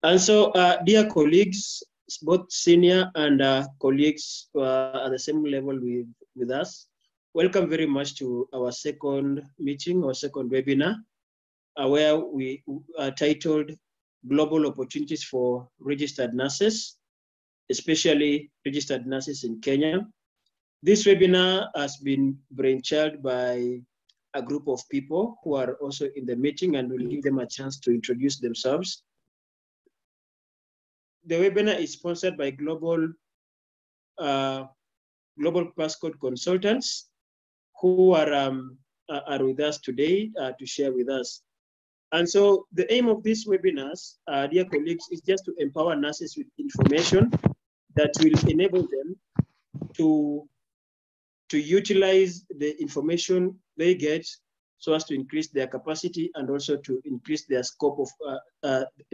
And so, dear colleagues, both senior and colleagues at the same level with us, welcome very much to our second meeting or second webinar, where we are titled Global Opportunities for Registered Nurses, especially registered nurses in Kenya. This webinar has been brainchild by a group of people who are also in the meeting, and we'll give them a chance to introduce themselves. The webinar is sponsored by Global Passcode Consultants, who are with us today to share with us. And so the aim of these webinars, dear colleagues, is just to empower nurses with information that will enable them to utilize the information they get so as to increase their capacity and also to increase their scope of,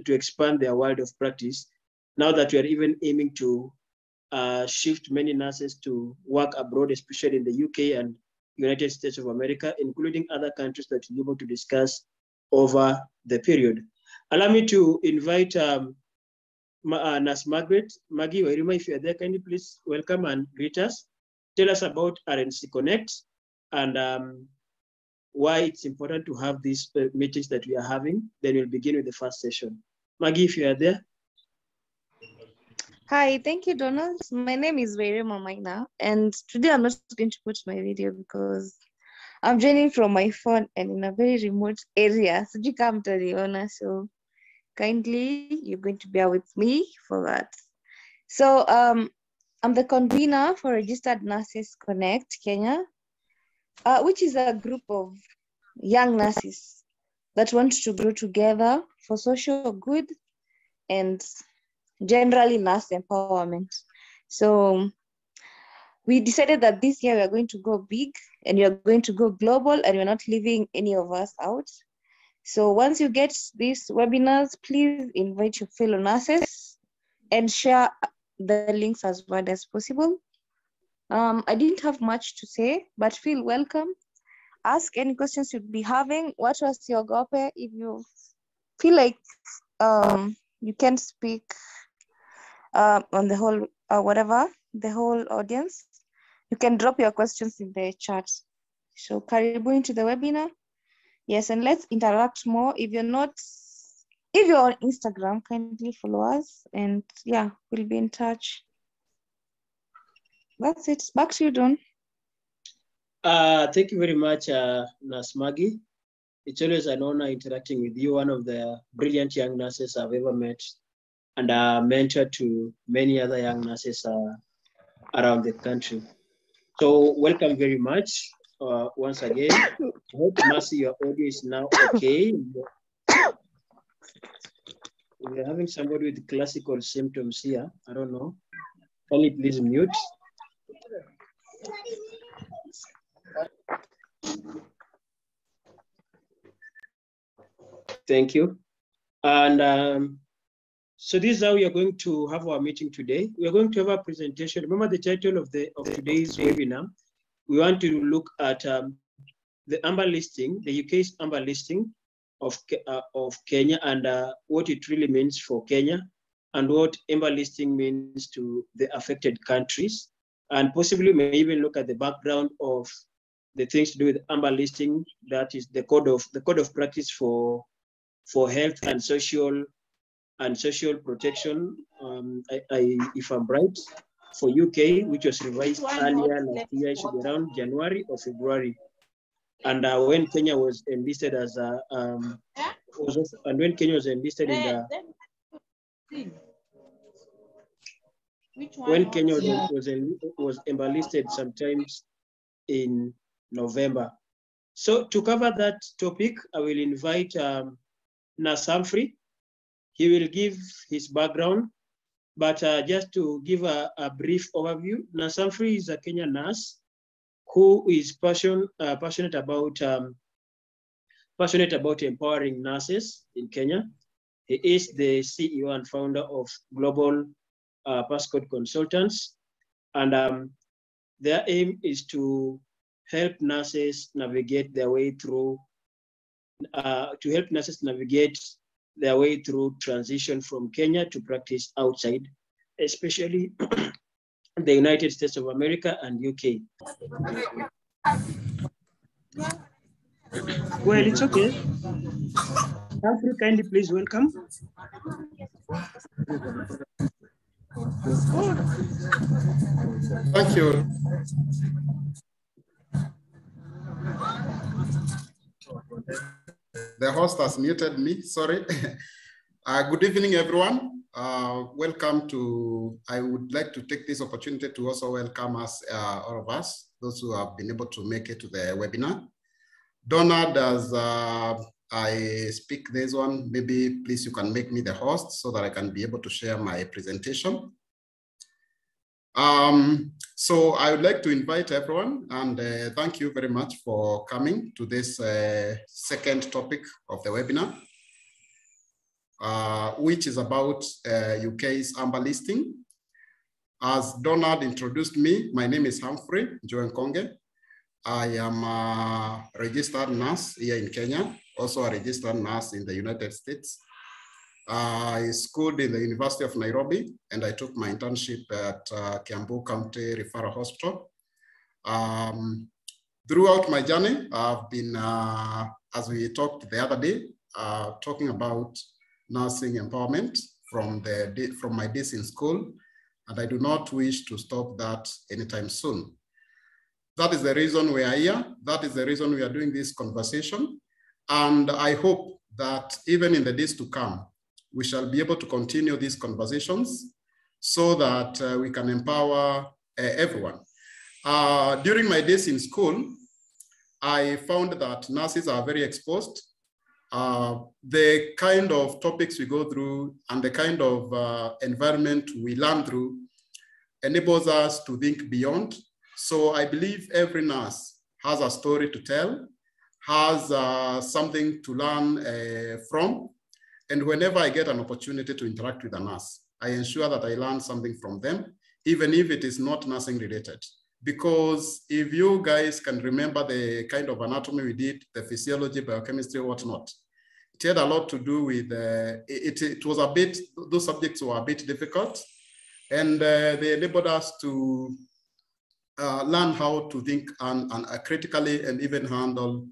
to expand their world of practice. Now that we are even aiming to shift many nurses to work abroad, especially in the UK and United States of America, including other countries that we'll be able to discuss over the period. Allow me to invite Nurse Margaret. Maggie Wairuma, if you're there, can you please welcome and greet us? Tell us about RNC Connect and why it's important to have these meetings that we are having. Then we'll begin with the first session. Maggie, if you are there. Hi, thank you, Donald. My name is Wairuma Maina, and today I'm not going to put my video because I'm joining from my phone and in a very remote area. So you come to the owner, so kindly you're going to bear with me for that. So I'm the convener for Registered Nurses Connect Kenya, which is a group of young nurses that want to grow together for social good and generally nurse empowerment. So we decided that this year we are going to go big and we are going to go global, and we're not leaving any of us out. So once you get these webinars, please invite your fellow nurses and share the links as wide as possible. I didn't have much to say, but feel welcome. Ask any questions you'd be having. What was your gope? If you feel like you can speak on the whole, the whole audience, you can drop your questions in the chat. So karibu into the webinar. Yes, and let's interact more. If you're on Instagram, kindly follow us, and yeah, we'll be in touch. That's it. Back to you, Don. Thank you very much, Nurse Maggie. It's always an honor interacting with you, one of the brilliant young nurses I've ever met, and a mentor to many other young nurses around the country. So welcome very much once again. I hope, Mercy, your audio is now okay. We're having somebody with classical symptoms here. I don't know. Can you please mute? Thank you. And so this is how we are going to have our meeting today. We are going to have a presentation. Remember the title of today's webinar. We want to look at the amber listing, the UK's amber listing of Kenya, and what it really means for Kenya, and what amber listing means to the affected countries, and possibly may even look at the background of the things to do with amber listing. That is the code of practice for health and social protection. If I'm right, for UK, which was revised earlier last year, it should be around January or February. And when Kenya was enlisted as when Kenya was enlisted in the when Kenya was enlisted sometimes in November. So to cover that topic, I will invite Nurse Humphrey. He will give his background, but just to give a brief overview, Nurse Humphrey is a Kenyan nurse who is passionate about empowering nurses in Kenya. He is the CEO and founder of Global Passcode Consultants, and their aim is to help nurses navigate their way through, their way through transition from Kenya to practice outside, especially the United States of America and UK. Well, it's okay. Humphrey, kindly please welcome. Thank you. The host has muted me, sorry. Good evening, everyone. Welcome to, I would like to take this opportunity to also welcome us, all of us, those who have been able to make it to the webinar. Donald, as I speak this one, maybe please you can make me the host so that I can be able to share my presentation. So I would like to invite everyone and thank you very much for coming to this second topic of the webinar, which is about UK's amber listing. As Donald introduced me, my name is Humphrey Nkonge. I am a registered nurse here in Kenya, also a registered nurse in the United States. I schooled in the University of Nairobi, and I took my internship at Kiambu County Referral Hospital. Throughout my journey, I've been, as we talked the other day, talking about nursing empowerment from my days in school, and I do not wish to stop that anytime soon. That is the reason we are here. That is the reason we are doing this conversation. And I hope that even in the days to come, we shall be able to continue these conversations so that we can empower everyone. During my days in school, I found that nurses are very exposed. The kind of topics we go through and the kind of environment we learn through enables us to think beyond. So I believe every nurse has a story to tell, has something to learn from. And whenever I get an opportunity to interact with a nurse, I ensure that I learn something from them, even if it is not nursing related. Because if you guys can remember the kind of anatomy we did, the physiology, biochemistry, whatnot, it had a lot to do with, it was a bit, those subjects were a bit difficult. And they enabled us to learn how to think and critically and even handle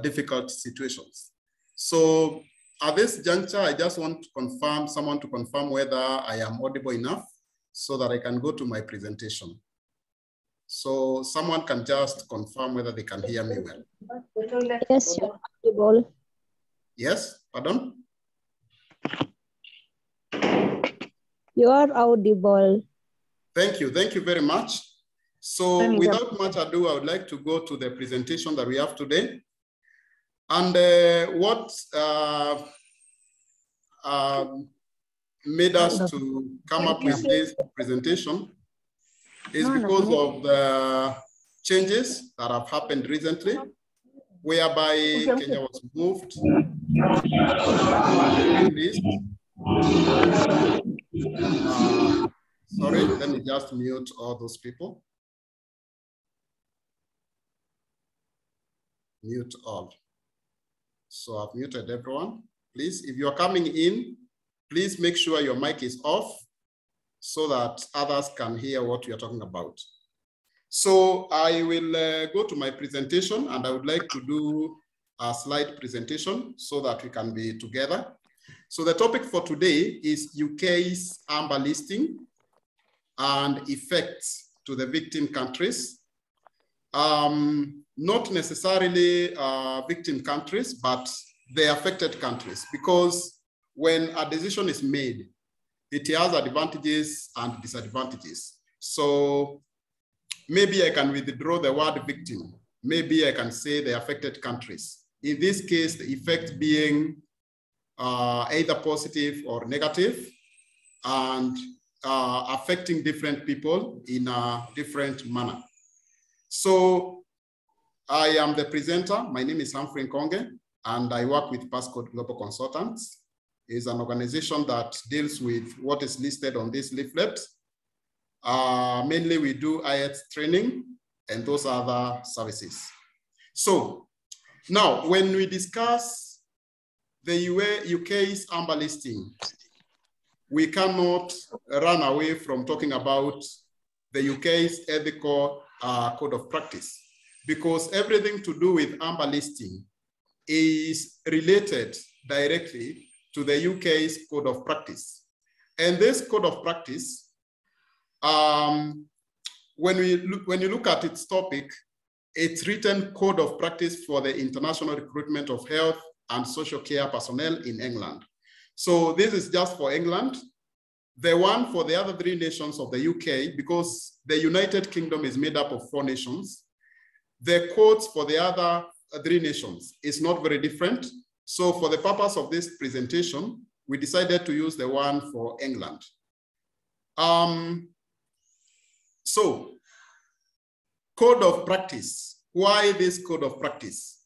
difficult situations. So at this juncture, I just want to confirm, someone to confirm whether I am audible enough so that I can go to my presentation. So someone can just confirm whether they can hear me well. Yes, you're audible. Yes, pardon? You are audible. Thank you very much. So without much ado, I would like to go to the presentation that we have today. And what made us to come up with this presentation is because of the changes that have happened recently, whereby Kenya was moved list. Sorry, let me just mute all those people. Mute all. So I've muted everyone. Please, if you're coming in, please make sure your mic is off so that others can hear what we are talking about. So I will go to my presentation, and I would like to do a slide presentation so that we can be together. So the topic for today is UK's amber listing and effects to the victim countries. Not necessarily victim countries, but the affected countries, because when a decision is made, it has advantages and disadvantages. So maybe I can withdraw the word victim. Maybe I can say the affected countries. In this case, the effect being either positive or negative, and affecting different people in a different manner. So I am the presenter. My name is Humphrey Nkonge, and I work with Passcode Global Consultants. It's an organization that deals with what is listed on this leaflet. Mainly we do Ayats training and those other services. So now when we discuss the UK's amber listing, we cannot run away from talking about the UK's ethical code of practice, because everything to do with amber listing is related directly to the UK's code of practice. And this code of practice, when you look at its topic, it's written code of practice for the international recruitment of health and social care personnel in England. So this is just for England. The one for the other 3 nations of the UK, because the United Kingdom is made up of 4 nations, the codes for the other 3 nations is not very different. So for the purpose of this presentation, we decided to use the one for England. So, code of practice. Why this code of practice?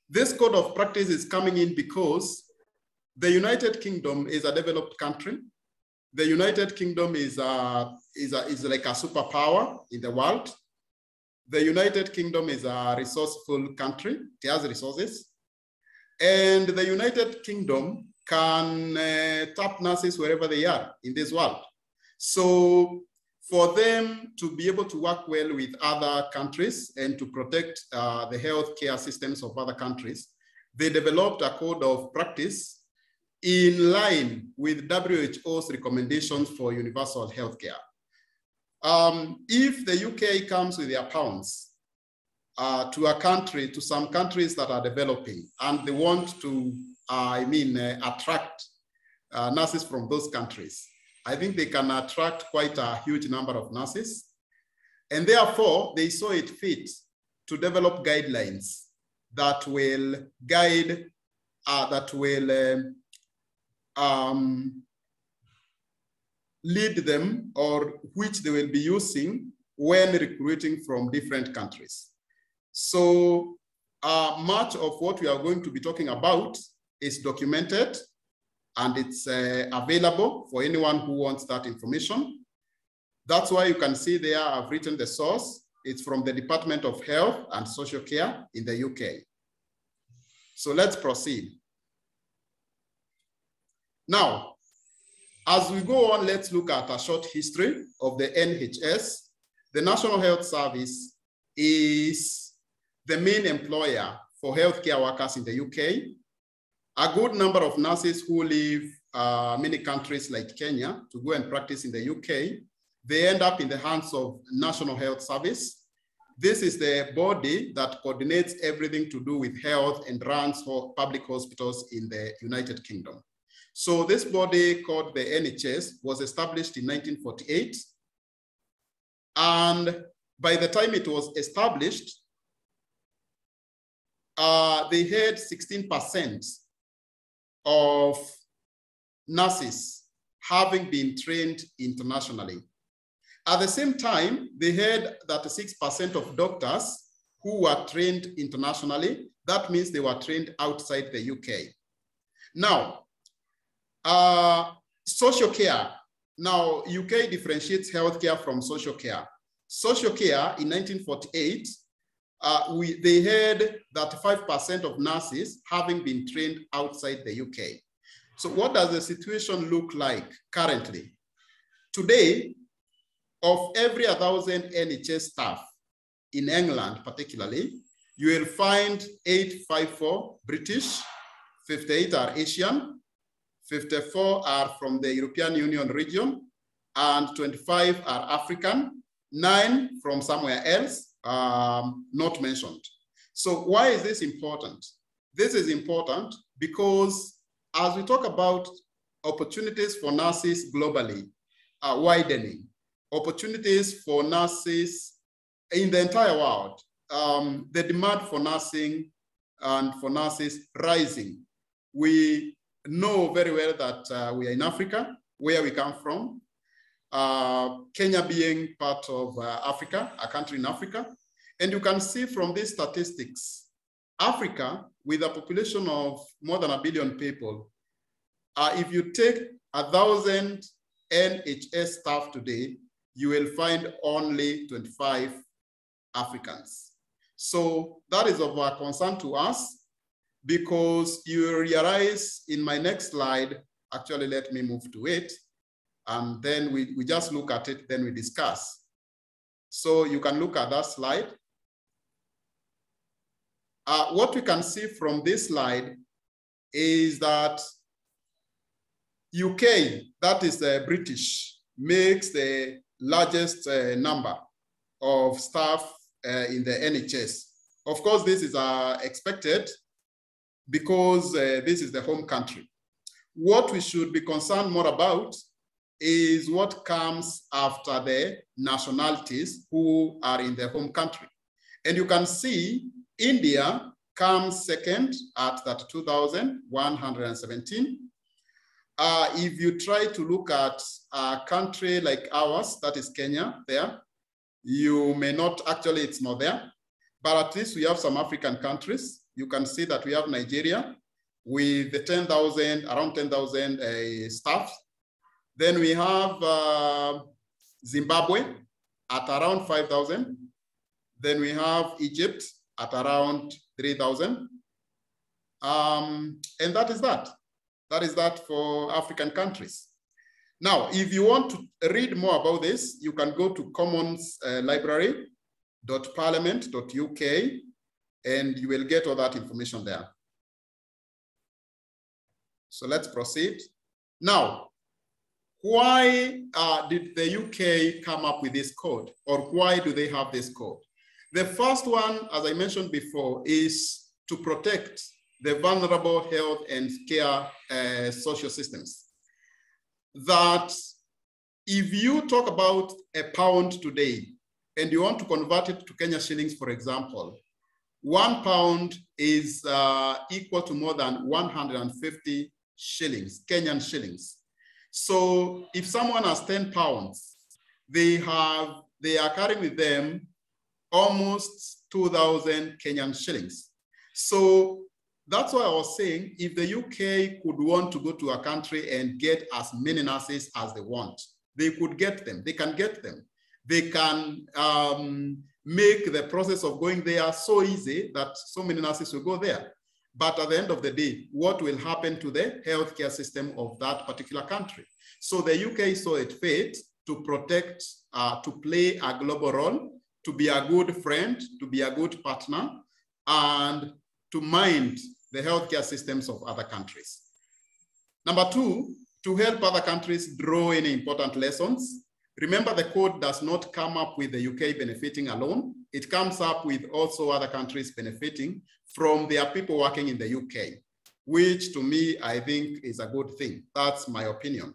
This code of practice is coming in because the United Kingdom is a developed country. The United Kingdom is like a superpower in the world. The United Kingdom is a resourceful country. It has resources. And the United Kingdom can tap nurses wherever they are in this world. So for them to be able to work well with other countries and to protect the healthcare systems of other countries, they developed a code of practice in line with WHO's recommendations for universal healthcare. If the UK comes with their pounds to some countries that are developing, and they want to, attract nurses from those countries, I think they can attract quite a huge number of nurses. And therefore, they saw it fit to develop guidelines that will guide, lead them, or which they will be using when recruiting from different countries. So much of what we are going to be talking about is documented, and it's available for anyone who wants that information. That's why you can see there I've written the source. It's from the Department of Health and Social Care in the UK. So let's proceed. Now, as we go on, let's look at a short history of the NHS. The National Health Service is the main employer for healthcare workers in the UK. A good number of nurses who leave many countries like Kenya to go and practice in the UK, they end up in the hands of National Health Service. This is the body that coordinates everything to do with health and runs public hospitals in the United Kingdom. So this body called the NHS was established in 1948. And by the time it was established, they had 16% of nurses having been trained internationally. At the same time, they had 36% of doctors who were trained internationally. That means they were trained outside the UK. Now, social care. Now, UK differentiates healthcare from social care. Social care in 1948, they had 35% of nurses having been trained outside the UK. So what does the situation look like currently? Today, of every 1,000 NHS staff in England particularly, you will find 854 British, 58 are Asian, 54 are from the European Union region, and 25 are African, 9 from somewhere else, not mentioned. So why is this important? This is important because as we talk about opportunities for nurses globally widening, opportunities for nurses in the entire world, the demand for nursing and for nurses rising. We know very well that we are in Africa, where we come from. Kenya being part of Africa, a country in Africa. And you can see from these statistics, Africa, with a population of more than 1 billion people, if you take 1,000 NHS staff today, you will find only 25 Africans. So that is of our concern to us. because you realize in my next slide, actually, let me move to it, and then we just look at it, then we discuss. So you can look at that slide. What we can see from this slide is that UK, that is British, makes the largest number of staff in the NHS. Of course, this is expected because this is the home country. What we should be concerned more about is what comes after the nationalities who are in the home country. And you can see India comes second at that 2,117. If you try to look at a country like ours, that is Kenya there, you may not, actually it's not there, but at least we have some African countries. You can see that we have Nigeria with the 10,000, around 10,000 staff. Then we have Zimbabwe at around 5,000. Then we have Egypt at around 3,000. And that is that. That is that for African countries. Now, if you want to read more about this, you can go to Commons library.parliament.uk and you will get all that information there. So let's proceed. Now, why did the UK come up with this code, or why do they have this code? The first one, as I mentioned before, is to protect the vulnerable health and care social systems. That if you talk about a pound today and you want to convert it to Kenya shillings, for example, £1 is equal to more than 150 shillings, Kenyan shillings. So if someone has 10 pounds, they are carrying with them almost 2,000 Kenyan shillings. So that's why I was saying, if the UK could want to go to a country and get as many nurses as they want, they could get them, they can get them. They can make the process of going there so easy that so many nurses will go there. But at the end of the day, what will happen to the healthcare system of that particular country? So the UK saw it fit to protect, to play a global role, to be a good friend, to be a good partner, and to mind the healthcare systems of other countries. Number two, to help other countries draw any important lessons. Remember, the code does not come up with the UK benefiting alone. It comes up with also other countries benefiting from their people working in the UK, which to me, I think is a good thing. That's my opinion.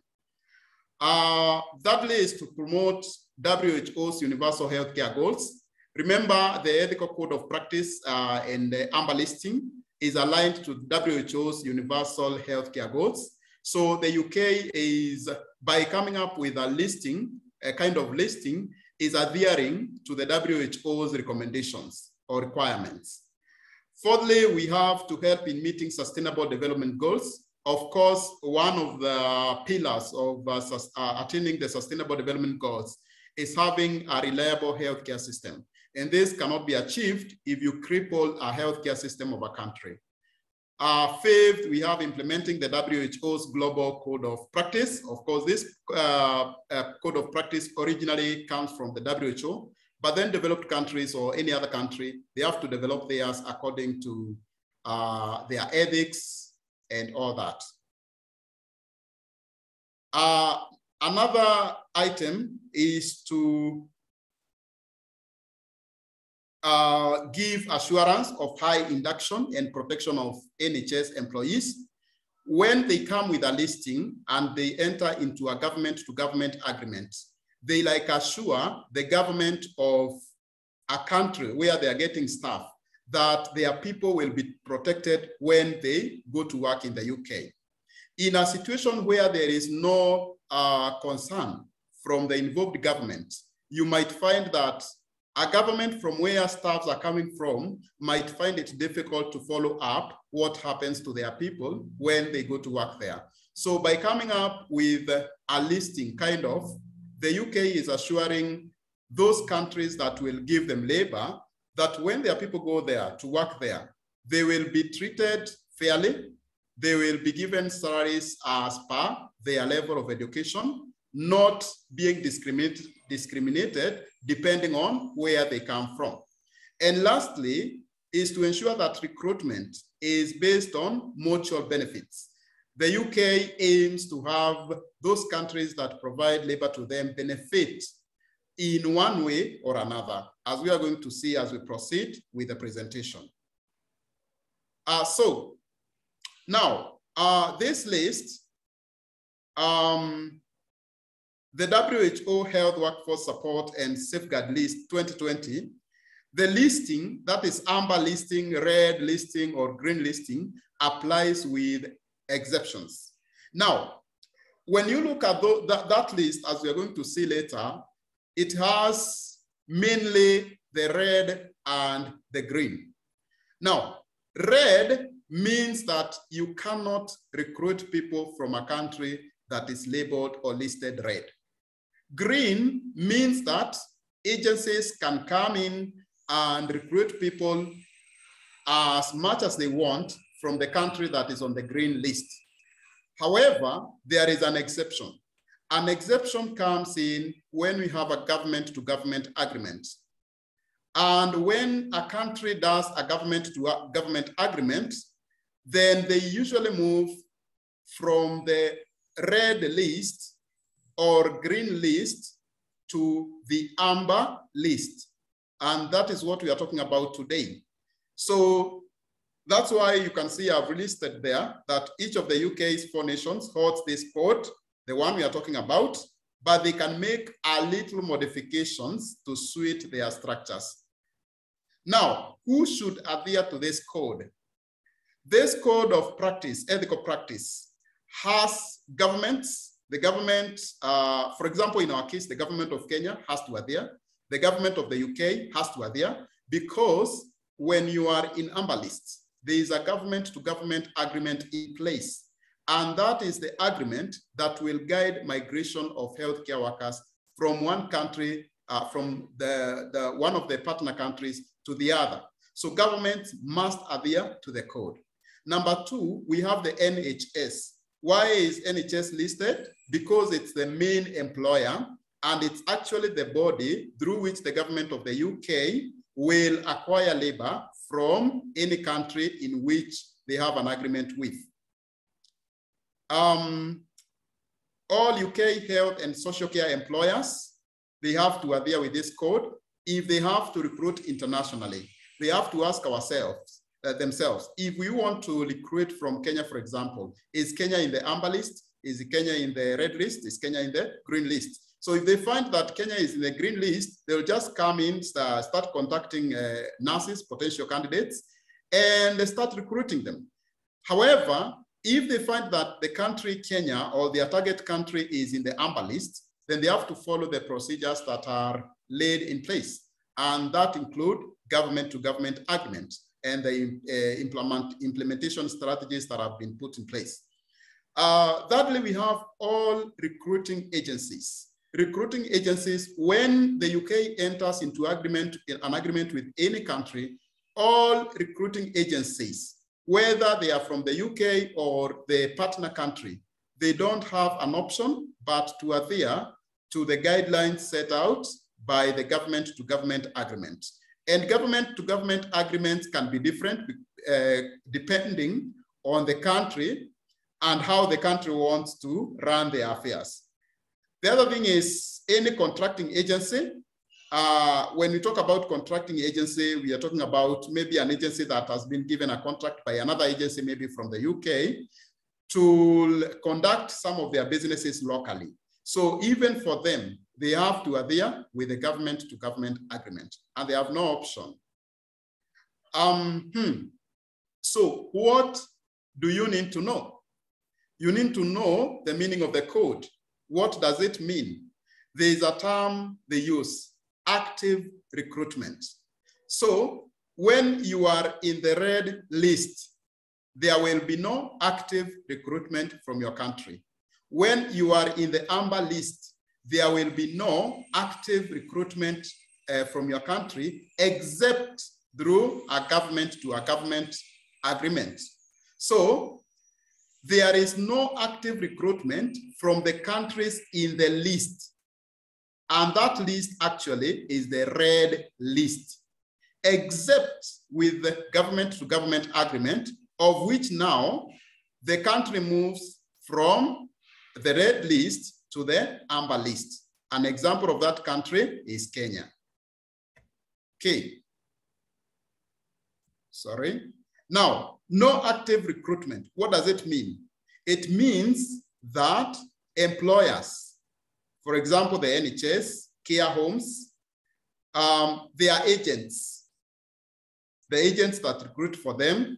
Thirdly is to promote WHO's universal healthcare goals. Remember, the ethical code of practice and the AMBER listing is aligned to WHO's universal healthcare goals. So the UK is, by coming up with a listing, a kind of listing, is adhering to the WHO's recommendations or requirements. Fourthly, we have to help in meeting sustainable development goals. Of course, one of the pillars of attaining the sustainable development goals is having a reliable healthcare system. And this cannot be achieved if you cripple a healthcare system of a country. Fifth, we have implementing the WHO's global code of practice. Of course, this code of practice originally comes from the WHO, but then developed countries or any other country, they have to develop theirs according to their ethics and all that. Another item is to give assurance of high induction and protection of NHS employees. When they come with a listing and they enter into a government-to-government agreement, they like assure the government of a country where they are getting staff that their people will be protected when they go to work in the UK. In a situation where there is no concern from the involved government, you might find that a government from where staffs are coming from might find it difficult to follow up what happens to their people when they go to work there. So by coming up with a listing, kind of, the UK is assuring those countries that will give them labor that when their people go there to work there, They will be treated fairly. They will be given salaries as per their level of education, not being discriminated depending on where they come from. And lastly, is to ensure that recruitment is based on mutual benefits. The UK aims to have those countries that provide labor to them benefit in one way or another, as we are going to see as we proceed with the presentation. So now, this list, the WHO Health Workforce Support and Safeguard List 2020, the listing, that is amber listing, red listing, or green listing, applies with exceptions. Now, when you look at that list, as we are going to see later, it has mainly the red and the green. Now, red means that you cannot recruit people from a country that is labeled or listed red. Green means that agencies can come in and recruit people as much as they want from the country that is on the green list. However, there is an exception. An exception comes in when we have a government-to-government agreement. And when a country does a government-to-government agreement, then they usually move from the red list or green list to the amber list. And that is what we are talking about today. So that's why you can see I've listed there that each of the UK's 4 nations holds this code, the one we are talking about, but they can make a little modifications to suit their structures. Now, who should adhere to this code? This code of practice, ethical practice, has governments. The government, for example, in our case, the government of Kenya has to adhere. The government of the UK has to adhere, because when you are in amber lists, there is a government-to-government agreement in place. And that is the agreement that will guide migration of healthcare workers from one country, from one of the partner countries to the other. So governments must adhere to the code. Number 2, we have the NHS. Why is NHS listed? Because it's the main employer, and it's actually the body through which the government of the UK will acquire labor from any country in which they have an agreement with. All UK health and social care employers, they have to adhere with this code. If they have to recruit internationally, they have to ask themselves, if we want to recruit from Kenya, for example, is Kenya in the amber list? Is Kenya in the red list? Is Kenya in the green list? So if they find that Kenya is in the green list, they'll just come in, start contacting nurses, potential candidates, and they start recruiting them. However, if they find that the country Kenya or their target country is in the amber list, then they have to follow the procedures that are laid in place. And that include government-to-government agreements and the implementation strategies that have been put in place. Thirdly, we have all recruiting agencies. Recruiting agencies, when the UK enters into an agreement with any country, all recruiting agencies, whether they are from the UK or the partner country, they don't have an option but to adhere to the guidelines set out by the government-to-government agreement. And government-to-government agreements can be different depending on the country and how the country wants to run their affairs. The other thing is any contracting agency. When we talk about contracting agency, we are talking about maybe an agency that has been given a contract by another agency, maybe from the UK, to conduct some of their businesses locally. So even for them, they have to adhere with the government-to-government agreement, and they have no option. So what do you need to know? You need to know the meaning of the code. What does it mean? There is a term they use, active recruitment. So when you are in the red list, there will be no active recruitment from your country. When you are in the amber list, there will be no active recruitment from your country, except through a government-to-government agreement. So there is no active recruitment from the countries in the list. And that list actually is the red list, except with the government-to-government agreement, of which now the country moves from the red list to the amber list. An example of that country is Kenya. Okay. Sorry. Now, no active recruitment. What does it mean? It means that employers, for example, the NHS, care homes, they are agents. The agents that recruit for them,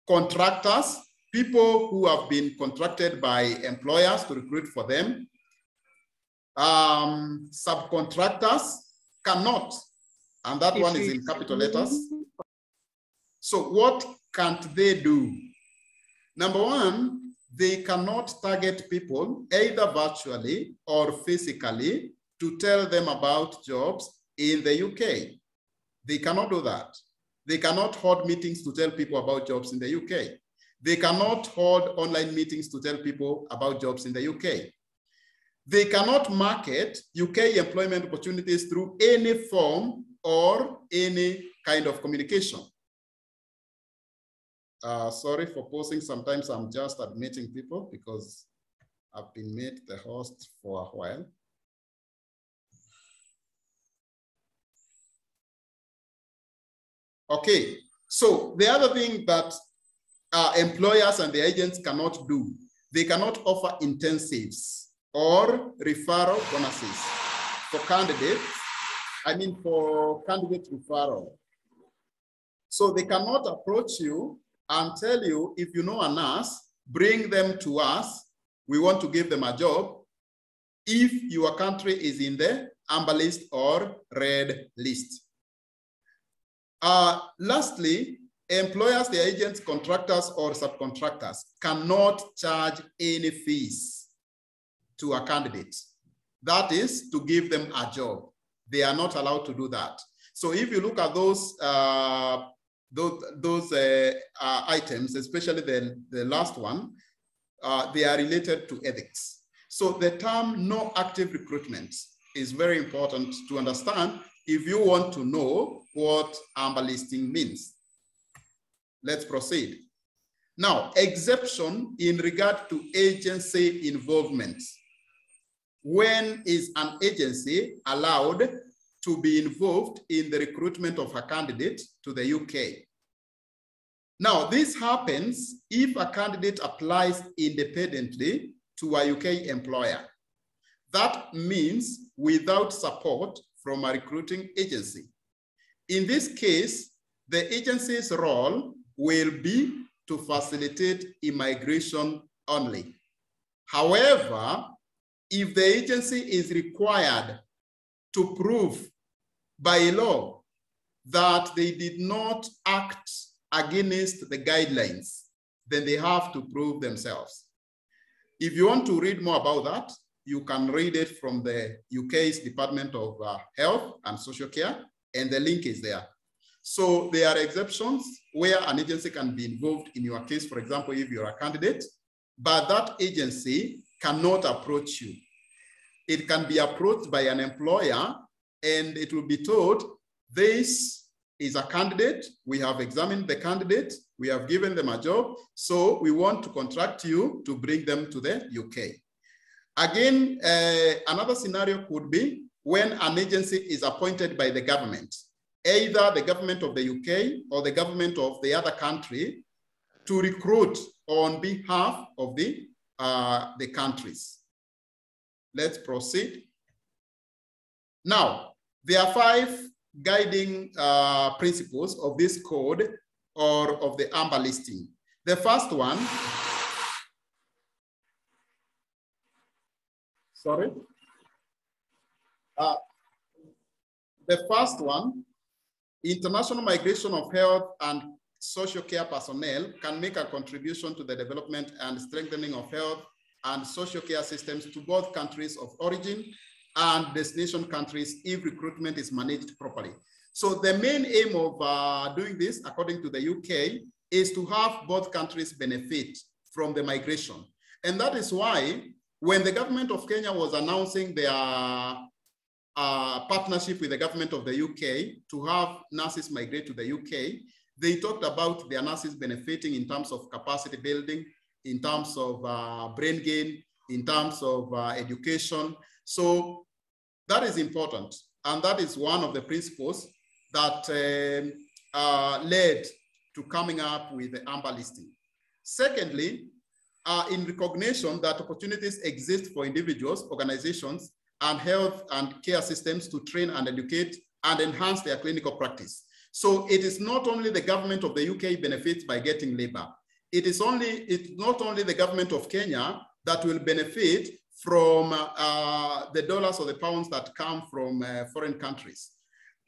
contractors, people who have been contracted by employers to recruit for them, subcontractors cannot, and that one is in capital letters. So what can't they do? Number one, they cannot target people either virtually or physically to tell them about jobs in the UK. They cannot do that. They cannot hold meetings to tell people about jobs in the UK. They cannot hold online meetings to tell people about jobs in the UK. They cannot market UK employment opportunities through any form or any kind of communication. Sorry for pausing. Sometimes I'm just admitting people because I've been made the host for a while. Okay, so the other thing that employers and the agents cannot do, they cannot offer intensives or referral bonuses for candidates, for candidate referral. So they cannot approach you and tell you, if you know a nurse, bring them to us, we want to give them a job, if your country is in the amber list or red list. Lastly, employers, their agents, contractors, or subcontractors cannot charge any fees to a candidate. That is to give them a job. They are not allowed to do that. So if you look at those items, especially the last one, they are related to ethics. So the term no active recruitment is very important to understand if you want to know what amber listing means. Let's proceed. Now, exception in regard to agency involvement. When is an agency allowed to be involved in the recruitment of a candidate to the UK? Now, this happens if a candidate applies independently to a UK employer. That means without support from a recruiting agency. In this case, the agency's role will be to facilitate immigration only. However, if the agency is required to prove by law that they did not act against the guidelines, then they have to prove themselves. If you want to read more about that, you can read it from the UK's Department of Health and Social Care, and the link is there. So there are exceptions where an agency can be involved in your case, for example, if you're a candidate, but that agency cannot approach you. It can be approached by an employer and it will be told, this is a candidate, we have examined the candidate, we have given them a job, so we want to contract you to bring them to the UK. Again, another scenario could be when an agency is appointed by the government, either the government of the UK or the government of the other country, to recruit on behalf of the countries. Let's proceed. Now, there are 5 guiding principles of this code or of the amber listing. The first one, the first one, international migration of health and social care personnel can make a contribution to the development and strengthening of health and social care systems to both countries of origin and destination countries if recruitment is managed properly. So the main aim of doing this, according to the UK, is to have both countries benefit from the migration. And that is why when the government of Kenya was announcing their partnership with the government of the UK to have nurses migrate to the UK, they talked about their nurses benefiting in terms of capacity building, in terms of brain gain, in terms of education. So that is important. And that is one of the principles that led to coming up with the amber listing. Secondly, in recognition that opportunities exist for individuals, organizations, and health and care systems to train and educate and enhance their clinical practice. So it is not only the government of the UK benefits by getting labor. It's not only the government of Kenya that will benefit from the dollars or the pounds that come from foreign countries.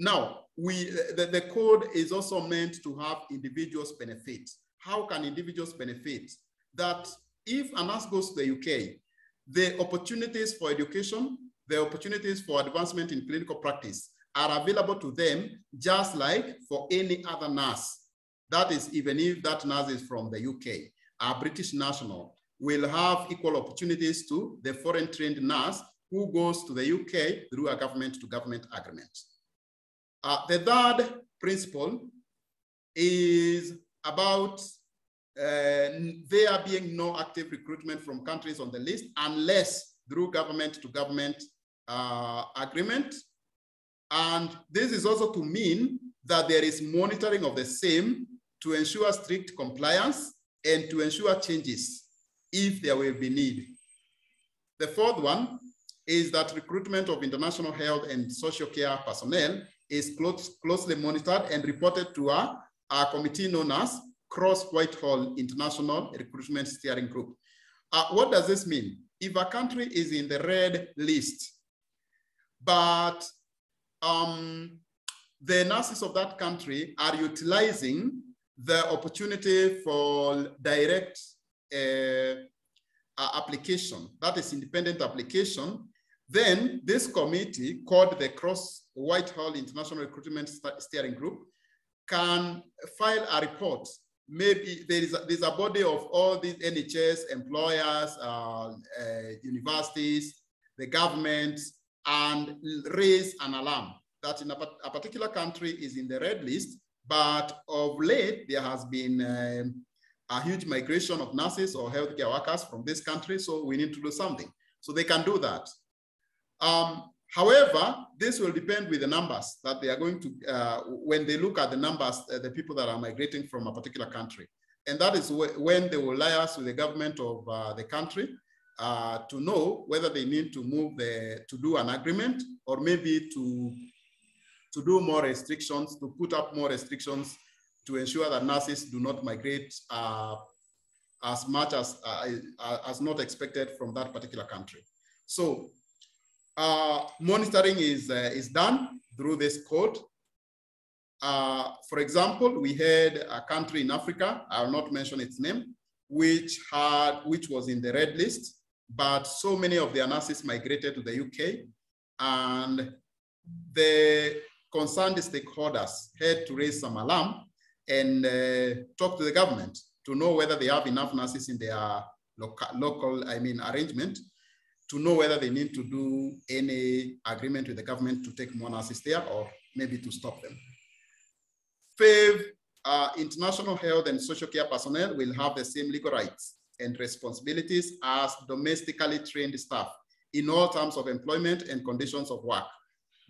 Now, the code is also meant to have individuals benefit. How can individuals benefit? That if a nurse goes to the UK, the opportunities for education, the opportunities for advancement in clinical practice are available to them just like for any other nurse. That is, even if that nurse is from the UK, a British national will have equal opportunities to the foreign trained nurse who goes to the UK through a government-to-government agreement. The third principle is about there being no active recruitment from countries on the list unless through government-to-government agreement. And this is also to mean that there is monitoring of the same to ensure strict compliance and to ensure changes if there will be need. The fourth one is that recruitment of international health and social care personnel is closely monitored and reported to a committee known as Cross-Whitehall International Recruitment Steering Group. What does this mean? If a country is in the red list, but the nurses of that country are utilizing the opportunity for direct application, that is independent application, then this committee called the Cross-Whitehall International Recruitment Steering Group can file a report. Maybe there's a body of all these NHS, employers, universities, the government, and raise an alarm that in a particular country is in the red list, but of late there has been a huge migration of nurses or healthcare workers from this country, so we need to do something. So they can do that. However, this will depend with the numbers that they are going to, when they look at the numbers, the people that are migrating from a particular country. And that is when they will liaise with the government of the country to know whether they need to move to do an agreement or maybe to do more restrictions, to put up more restrictions to ensure that nurses do not migrate as much as not expected from that particular country. So monitoring is done through this code. For example, we had a country in Africa, I will not mention its name, which was in the red list, but so many of their nurses migrated to the UK, and the concerned stakeholders had to raise some alarm and talk to the government to know whether they have enough nurses in their local arrangement, to know whether they need to do any agreement with the government to take more nurses there or maybe to stop them. Fifth, international health and social care personnel will have the same legal rights and responsibilities as domestically trained staff in all terms of employment and conditions of work.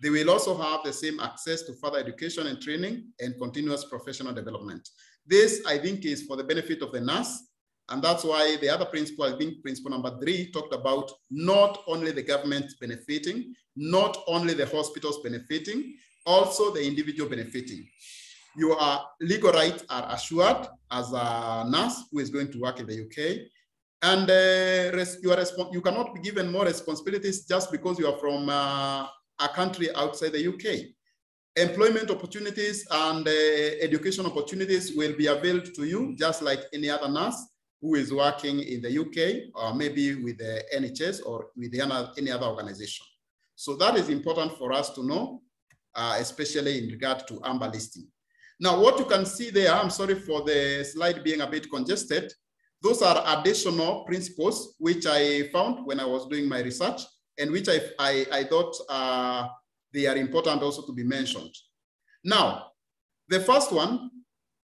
They will also have the same access to further education and training and continuous professional development. This, I think, is for the benefit of the nurse. And that's why the other principle, I think principle number 3, talked about not only the government benefiting, not only the hospitals benefiting, also the individual benefiting. Your legal rights are assured as a nurse who is going to work in the UK. And you cannot be given more responsibilities just because you are from a country outside the UK. Employment opportunities and education opportunities will be availed to you just like any other nurse who is working in the UK or maybe with the NHS or with any other organization. So that is important for us to know, especially in regard to amber listing. Now, what you can see there, I'm sorry for the slide being a bit congested. Those are additional principles which I found when I was doing my research and which I thought they are important also to be mentioned. Now, the first one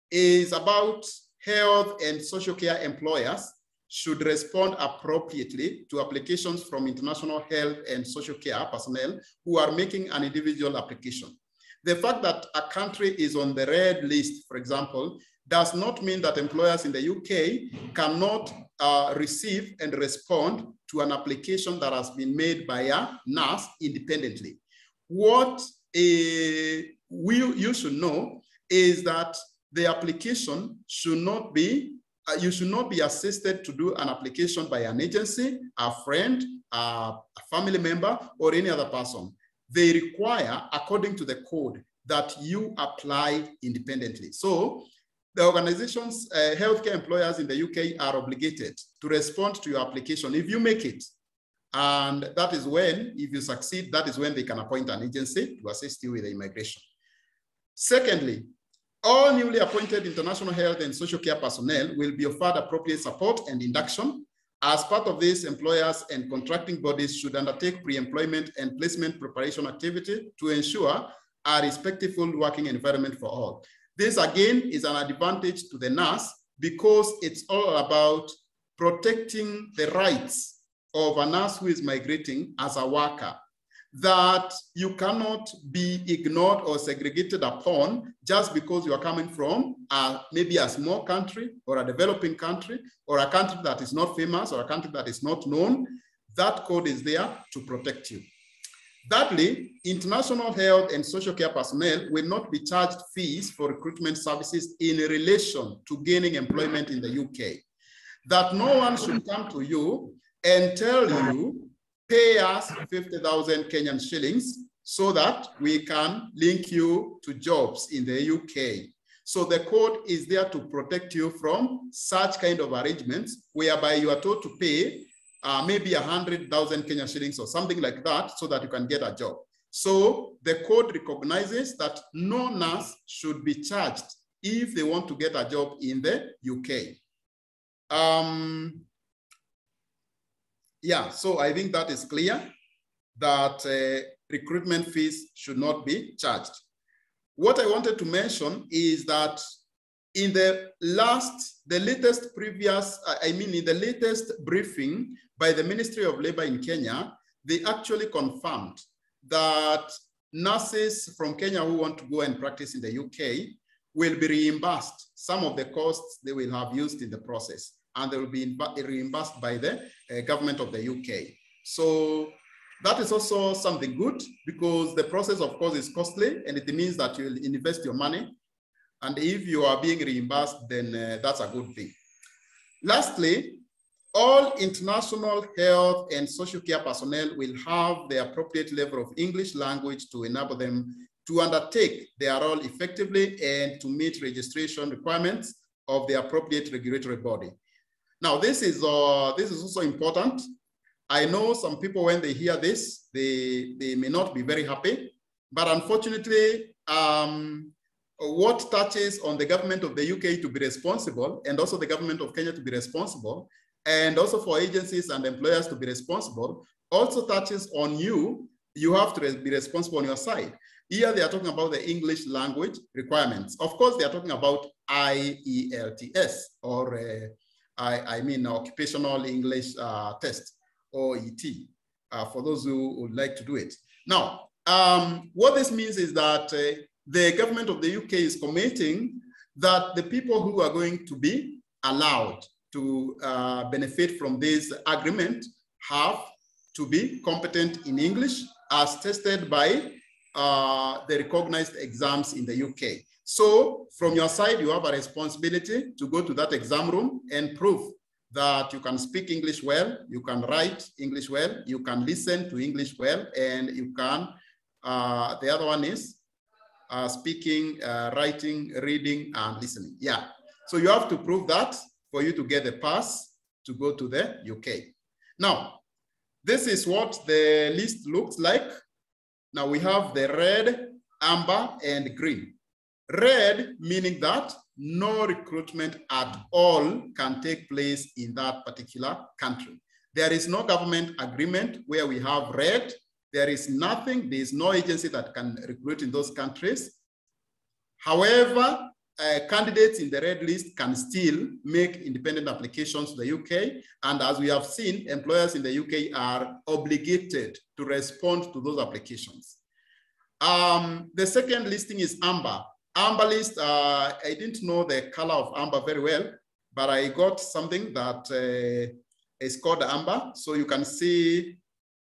is about health and social care employers should respond appropriately to applications from international health and social care personnel who are making an individual application. The fact that a country is on the red list, for example, does not mean that employers in the UK cannot receive and respond to an application that has been made by a nurse independently. What you should know is that the application should not be, you should not be assisted to do an application by an agency, a friend, a family member, or any other person. They require, according to the code, that you apply independently. So the organizations, healthcare employers in the UK are obligated to respond to your application if you make it. And that is when, if you succeed, that is when they can appoint an agency to assist you with the immigration. Secondly, all newly appointed international health and social care personnel will be offered appropriate support and induction. As part of this, employers and contracting bodies should undertake pre-employment and placement preparation activity to ensure a respectful working environment for all. This again is an advantage to the nurse because it's all about protecting the rights of a nurse who is migrating as a worker, that you cannot be ignored or segregated upon just because you are coming from maybe a small country or a developing country or a country that is not famous or a country that is not known. That code is there to protect you. Thirdly, international health and social care personnel will not be charged fees for recruitment services in relation to gaining employment in the UK. That no one should come to you and tell you, pay us 50,000 Kenyan shillings so that we can link you to jobs in the UK. So the code is there to protect you from such kind of arrangements whereby you are told to pay maybe 100,000 Kenyan shillings or something like that so that you can get a job. So the code recognizes that no nurse should be charged if they want to get a job in the UK. Yeah, so I think that is clear that recruitment fees should not be charged. What I wanted to mention is that in the latest briefing by the Ministry of Labor in Kenya, they actually confirmed that nurses from Kenya who want to go and practice in the UK will be reimbursed some of the costs they will have used in the process, and they will be reimbursed by the government of the UK. So that is also something good because the process, of course, is costly, and it means that you will invest your money. And if you are being reimbursed, then that's a good thing. Lastly, all international health and social care personnel will have the appropriate level of English language to enable them to undertake their role effectively and to meet registration requirements of the appropriate regulatory body. Now, this is also important. I know some people, when they hear this, they may not be very happy, but unfortunately, what touches on the government of the UK to be responsible, and also the government of Kenya to be responsible, and also for agencies and employers to be responsible, also touches on you. You have to be responsible on your side. Here they are talking about the English language requirements. Of course, they are talking about IELTS, or I mean Occupational English Test, or ET, for those who would like to do it. Now, what this means is that the government of the UK is committing that the people who are going to be allowed to benefit from this agreement have to be competent in English as tested by the recognized exams in the UK. So from your side, you have a responsibility to go to that exam room and prove that you can speak English well, you can write English well, you can listen to English well, and you can, the other one is speaking, writing, reading, and listening. Yeah, so you have to prove that for you to get the pass to go to the UK. Now, this is what the list looks like. Now we have the red, amber, and green. Red, meaning that no recruitment at all can take place in that particular country. There is no government agreement where we have red. There is nothing, there is no agency that can recruit in those countries. However, candidates in the red list can still make independent applications to the UK. And as we have seen, employers in the UK are obligated to respond to those applications. The second listing is amber. Amber list, I didn't know the color of amber very well, but I got something that is called amber. So you can see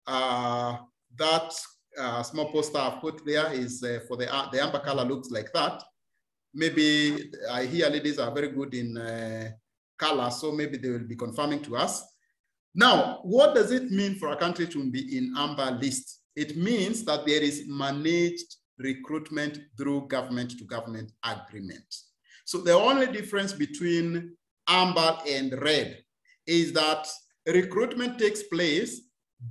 that small poster I've put there is for the amber color looks like that. Maybe I hear ladies are very good in color, so maybe they will be confirming to us. Now, what does it mean for a country to be in amber list? It means that there is managed recruitment through government-to-government agreement. So the only difference between amber and red is that recruitment takes place,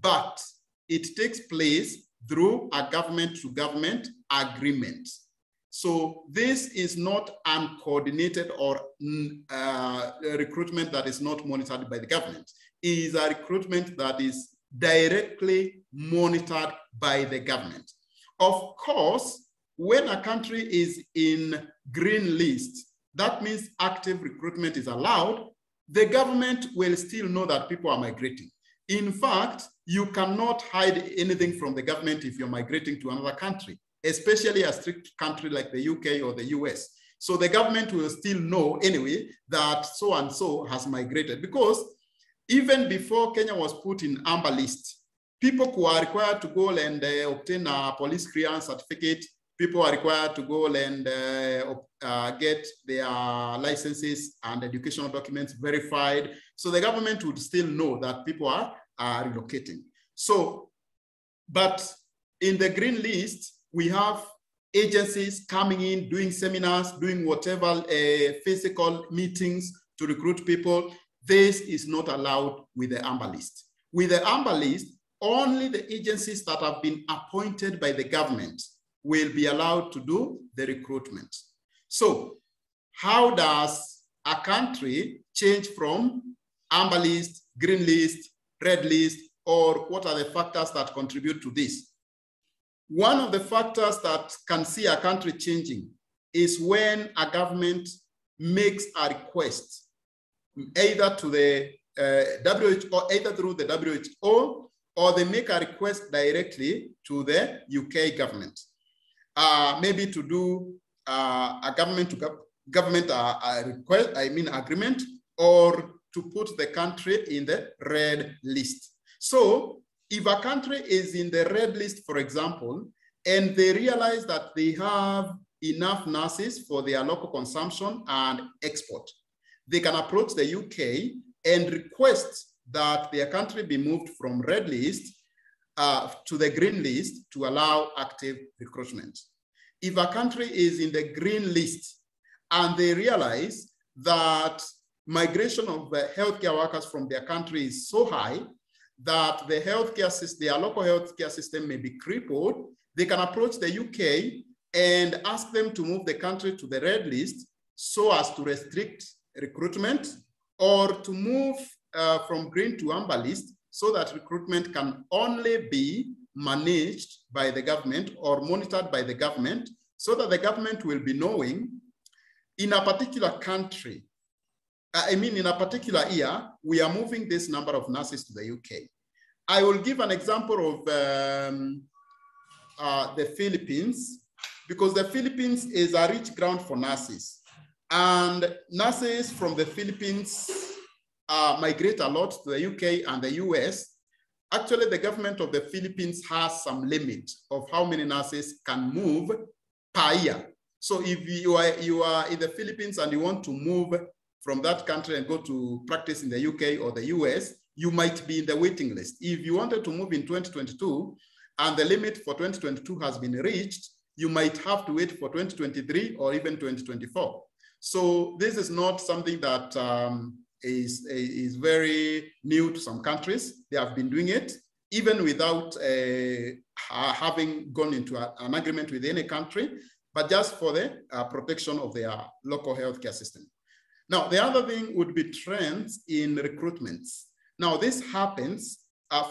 but it takes place through a government-to-government agreement. So this is not uncoordinated or recruitment that is not monitored by the government. It is a recruitment that is directly monitored by the government. Of course, when a country is in green list, that means active recruitment is allowed. The government will still know that people are migrating. In fact, you cannot hide anything from the government if you're migrating to another country, especially a strict country like the UK or the US. So the government will still know anyway that so-and-so has migrated, because even before Kenya was put in amber list, people who are required to go and obtain a police clearance certificate, people are required to go and get their licenses and educational documents verified. So the government would still know that people are relocating. So, but in the green list, we have agencies coming in, doing seminars, doing whatever physical meetings to recruit people. This is not allowed with the amber list. With the amber list, only the agencies that have been appointed by the government will be allowed to do the recruitment. So how does a country change from amber list, green list, red list, or what are the factors that contribute to this? One of the factors that can see a country changing is when a government makes a request, either to the WHO, either through the WHO, or they make a request directly to the UK government, maybe to do a government request, agreement, or to put the country in the red list. So if a country is in the red list, for example, and they realize that they have enough nurses for their local consumption and export, they can approach the UK and request that their country be moved from red list to the green list to allow active recruitment. If a country is in the green list and they realize that migration of healthcare workers from their country is so high that the healthcare system, their local healthcare system may be crippled, they can approach the UK and ask them to move the country to the red list so as to restrict recruitment, or to move from green to amber list so that recruitment can only be managed by the government or monitored by the government, so that the government will be knowing in a particular country, in a particular year, we are moving this number of nurses to the UK. I will give an example of the Philippines, because the Philippines is a rich ground for nurses. And nurses from the Philippines migrate a lot to the UK and the US. Actually, the government of the Philippines has some limit of how many nurses can move per year. So if you are in the Philippines and you want to move from that country and go to practice in the UK or the US, you might be in the waiting list. If you wanted to move in 2022 and the limit for 2022 has been reached, you might have to wait for 2023 or even 2024. So this is not something that is very new to some countries. They have been doing it even without having gone into an agreement with any country. but just for the protection of their local healthcare system. Now, the other thing would be trends in recruitments. Now, this happens,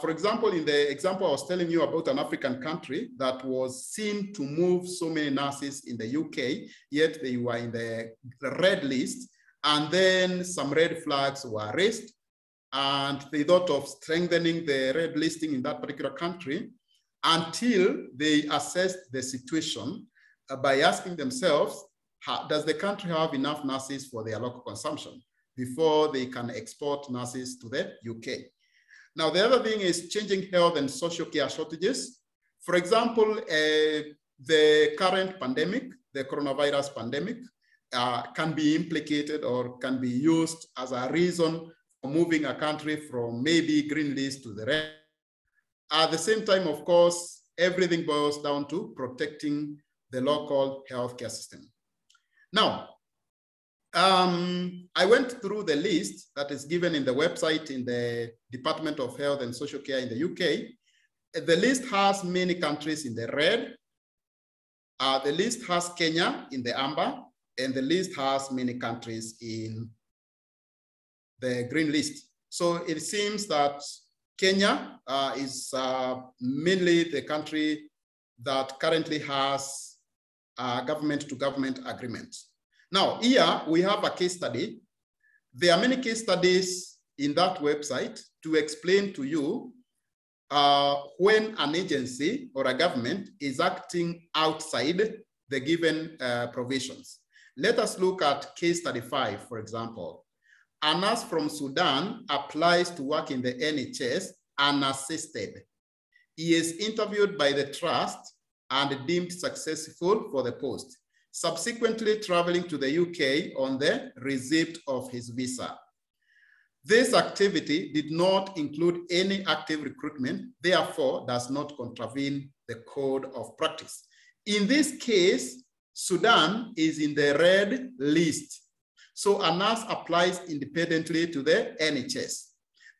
for example, in the example I was telling you about an African country that was seen to move so many nurses in the UK, yet they were in the red list, and then some red flags were raised, and they thought of strengthening the red listing in that particular country until they assessed the situation by asking themselves, does the country have enough nurses for their local consumption before they can export nurses to the UK? Now, the other thing is changing health and social care shortages. For example, the current pandemic, the coronavirus pandemic, can be implicated or can be used as a reason for moving a country from maybe green list to the red. At the same time, of course, everything boils down to protecting the local healthcare system. Now, I went through the list that is given in the website in the Department of Health and Social Care in the UK. The list has many countries in the red. The list has Kenya in the amber, and the list has many countries in the green list. So it seems that Kenya is mainly the country that currently has government-to-government agreement. Now, here we have a case study. There are many case studies in that website to explain to you when an agency or a government is acting outside the given provisions. Let us look at case study 5, for example. A nurse from Sudan applies to work in the NHS unassisted. He is interviewed by the trust and deemed successful for the post, subsequently traveling to the UK on the receipt of his visa. This activity did not include any active recruitment, therefore does not contravene the code of practice. In this case, Sudan is in the red list. So a nurse applies independently to the NHS.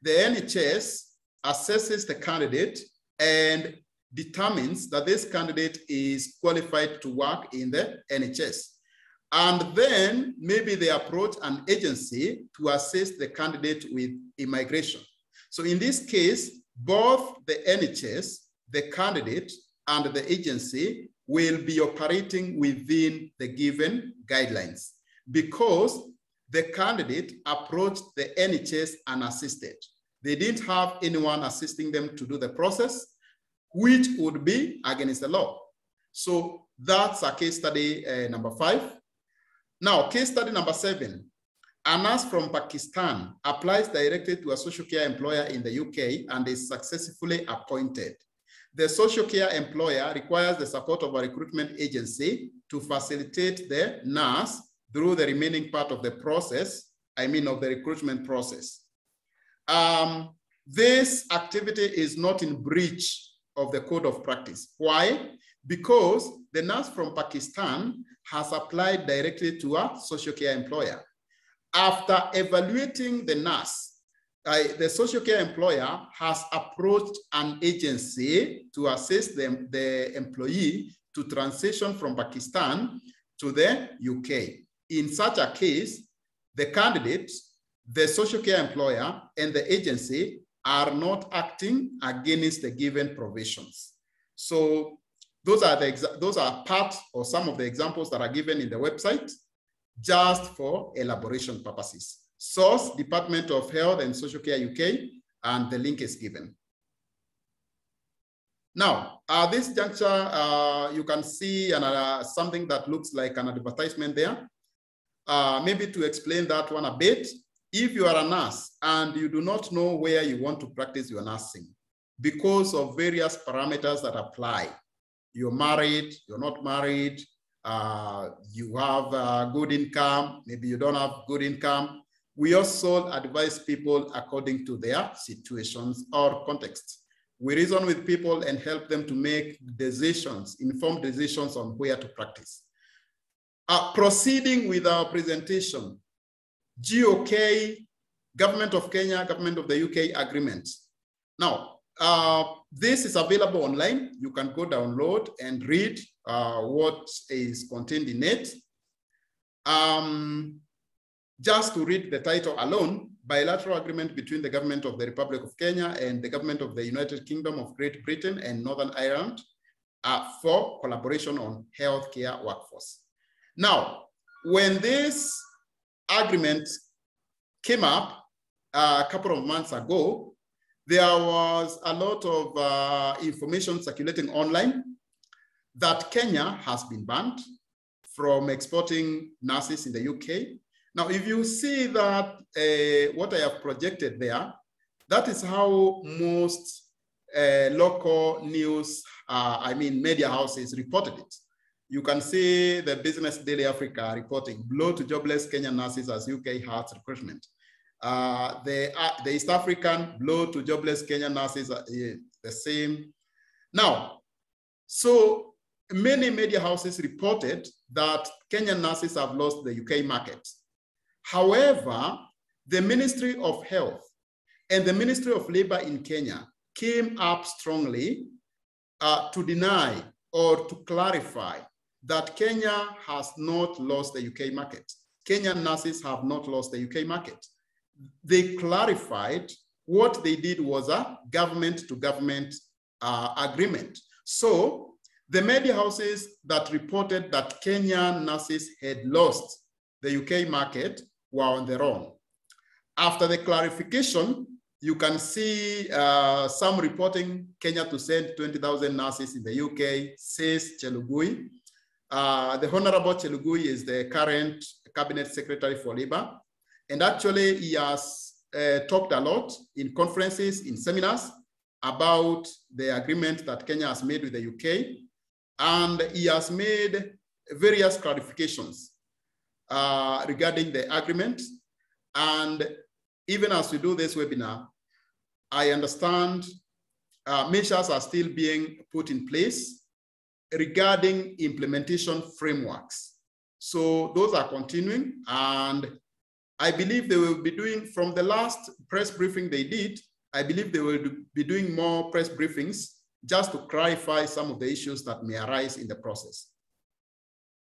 The NHS assesses the candidate and determines that this candidate is qualified to work in the NHS. And then maybe they approach an agency to assist the candidate with immigration. So in this case, both the NHS, the candidate, and the agency will be operating within the given guidelines because the candidate approached the NHS unassisted. They didn't have anyone assisting them to do the process, which would be against the law. So that's a case study number 5. Now, case study number 7. A nurse from Pakistan applies directly to a social care employer in the UK and is successfully appointed. The social care employer requires the support of a recruitment agency to facilitate the nurse through the remaining part of the process, of the recruitment process. This activity is not in breach of the code of practice. Why? Because the nurse from Pakistan has applied directly to a social care employer. After evaluating the nurse, the social care employer has approached an agency to assist them, the employee to transition from Pakistan to the UK. In such a case, the candidate, the social care employer, and the agency are not acting against the given provisions. So those are part or some of the examples that are given in the website just for elaboration purposes. Source, Department of Health and Social Care UK, and the link is given. Now, at this juncture, you can see something that looks like an advertisement there. Maybe to explain that one a bit, if you are a nurse and you do not know where you want to practice your nursing because of various parameters that apply, you're married, you're not married, you have good income, maybe you don't have good income, we also advise people according to their situations or context. We reason with people and help them to make decisions, informed decisions on where to practice. Proceeding with our presentation, GOK, Government of Kenya, Government of the UK agreement. Now, This is available online. You can go download and read what is contained in it. Just to read the title alone, bilateral agreement between the government of the Republic of Kenya and the government of the United Kingdom of Great Britain and Northern Ireland for collaboration on healthcare workforce. Now, when this agreement came up a couple of months ago, there was a lot of information circulating online that Kenya has been banned from exporting nurses in the UK. Now, if you see that what I have projected there, that is how most local news, media houses reported it. You can see the Business Daily Africa reporting, blow to jobless Kenyan nurses as UK halts recruitment. The East African, blow to jobless Kenyan nurses, the same. Now, so many media houses reported that Kenyan nurses have lost the UK market. However, the Ministry of Health and the Ministry of Labor in Kenya came up strongly to deny or to clarify that Kenya has not lost the UK market. Kenyan nurses have not lost the UK market. They clarified what they did was a government-to-government agreement. So the media houses that reported that Kenyan nurses had lost the UK market were on their own. After the clarification, you can see some reporting Kenya to send 20,000 nurses in the UK, says Chelugui. The Honorable Chelugui is the current Cabinet Secretary for Labor. And actually, he has talked a lot in conferences, in seminars about the agreement that Kenya has made with the UK. And he has made various clarifications regarding the agreement. And even as we do this webinar, I understand measures are still being put in place regarding implementation frameworks. So those are continuing, and I believe they will be doing, from the last press briefing they did, I believe they will be doing more press briefings just to clarify some of the issues that may arise in the process.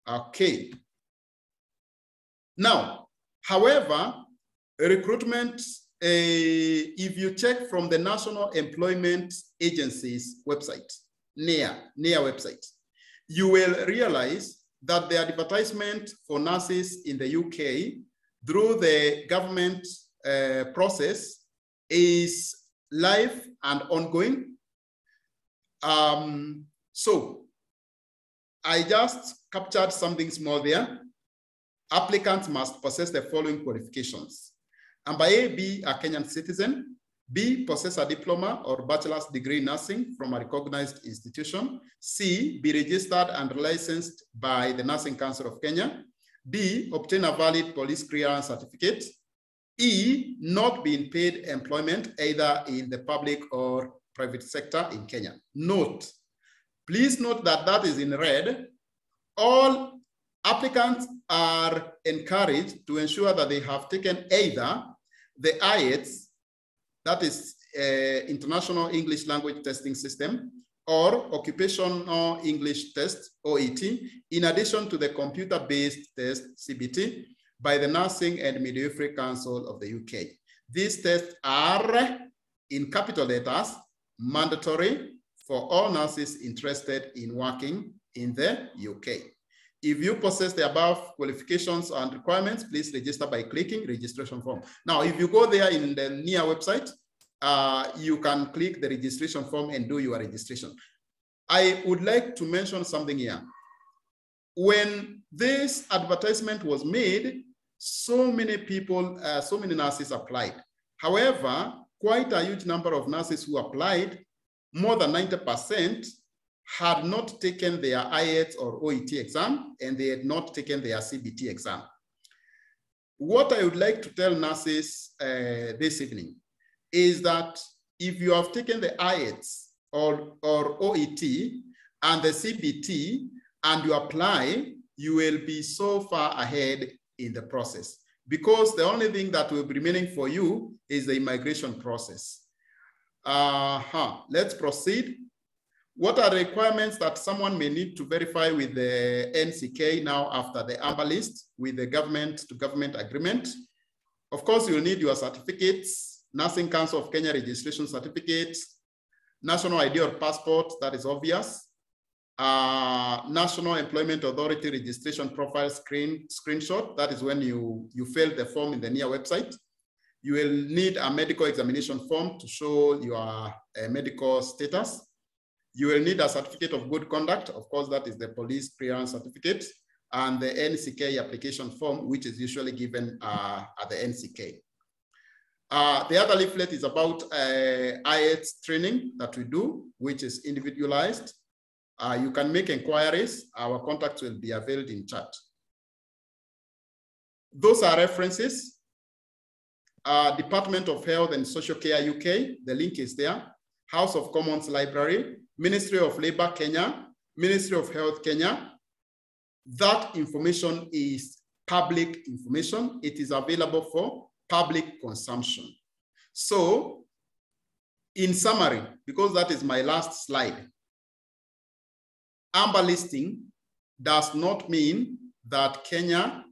Okay. Now, however, recruitment, if you check from the National Employment Agency's website, NEA website, you will realize that the advertisement for nurses in the UK through the government process is live and ongoing. So I just captured something small there. Applicants must possess the following qualifications. Number A, be a Kenyan citizen. B, possess a diploma or bachelor's degree in nursing from a recognized institution. C, be registered and licensed by the Nursing Council of Kenya. D, obtain a valid police clearance certificate. E, not be in paid employment either in the public or private sector in Kenya. Note, please note that that is in red. All applicants are encouraged to ensure that they have taken either the Ayats, that is International English Language Testing System, or Occupational English Test, OET, in addition to the computer-based test, CBT, by the Nursing and Midwifery Council of the UK. These tests are, in capital letters, mandatory for all nurses interested in working in the UK. If you possess the above qualifications and requirements, please register by clicking registration form. Now, if you go there in the NEA website, you can click the registration form and do your registration. I would like to mention something here. When this advertisement was made, so many people, so many nurses applied. However, quite a huge number of nurses who applied, more than 90%, had not taken their Ayats or OET exam, and they had not taken their CBT exam. What I would like to tell nurses this evening is that if you have taken the Ayats or OET and the CBT and you apply, you will be so far ahead in the process, because the only thing that will be remaining for you is the immigration process. Let's proceed. What are the requirements that someone may need to verify with the NCK now after the AMBER list with the government-to-government agreement? Of course, you'll need your certificates, Nursing Council of Kenya registration certificate, national ID or passport, that is obvious, National Employment Authority registration profile screenshot, that is when you fill the form in the NIA website. You will need a medical examination form to show your medical status. You will need a certificate of good conduct. Of course, that is the police clearance certificate, and the NCK application form, which is usually given at the NCK. The other leaflet is about Ayats training that we do, which is individualized. You can make inquiries. Our contacts will be available in chat. Those are references. Department of Health and Social Care UK, the link is there. House of Commons Library, Ministry of Labour Kenya, Ministry of Health Kenya. That information is public information. It is available for public consumption. So, in summary, because that is my last slide, AMBER listing does not mean that Kenya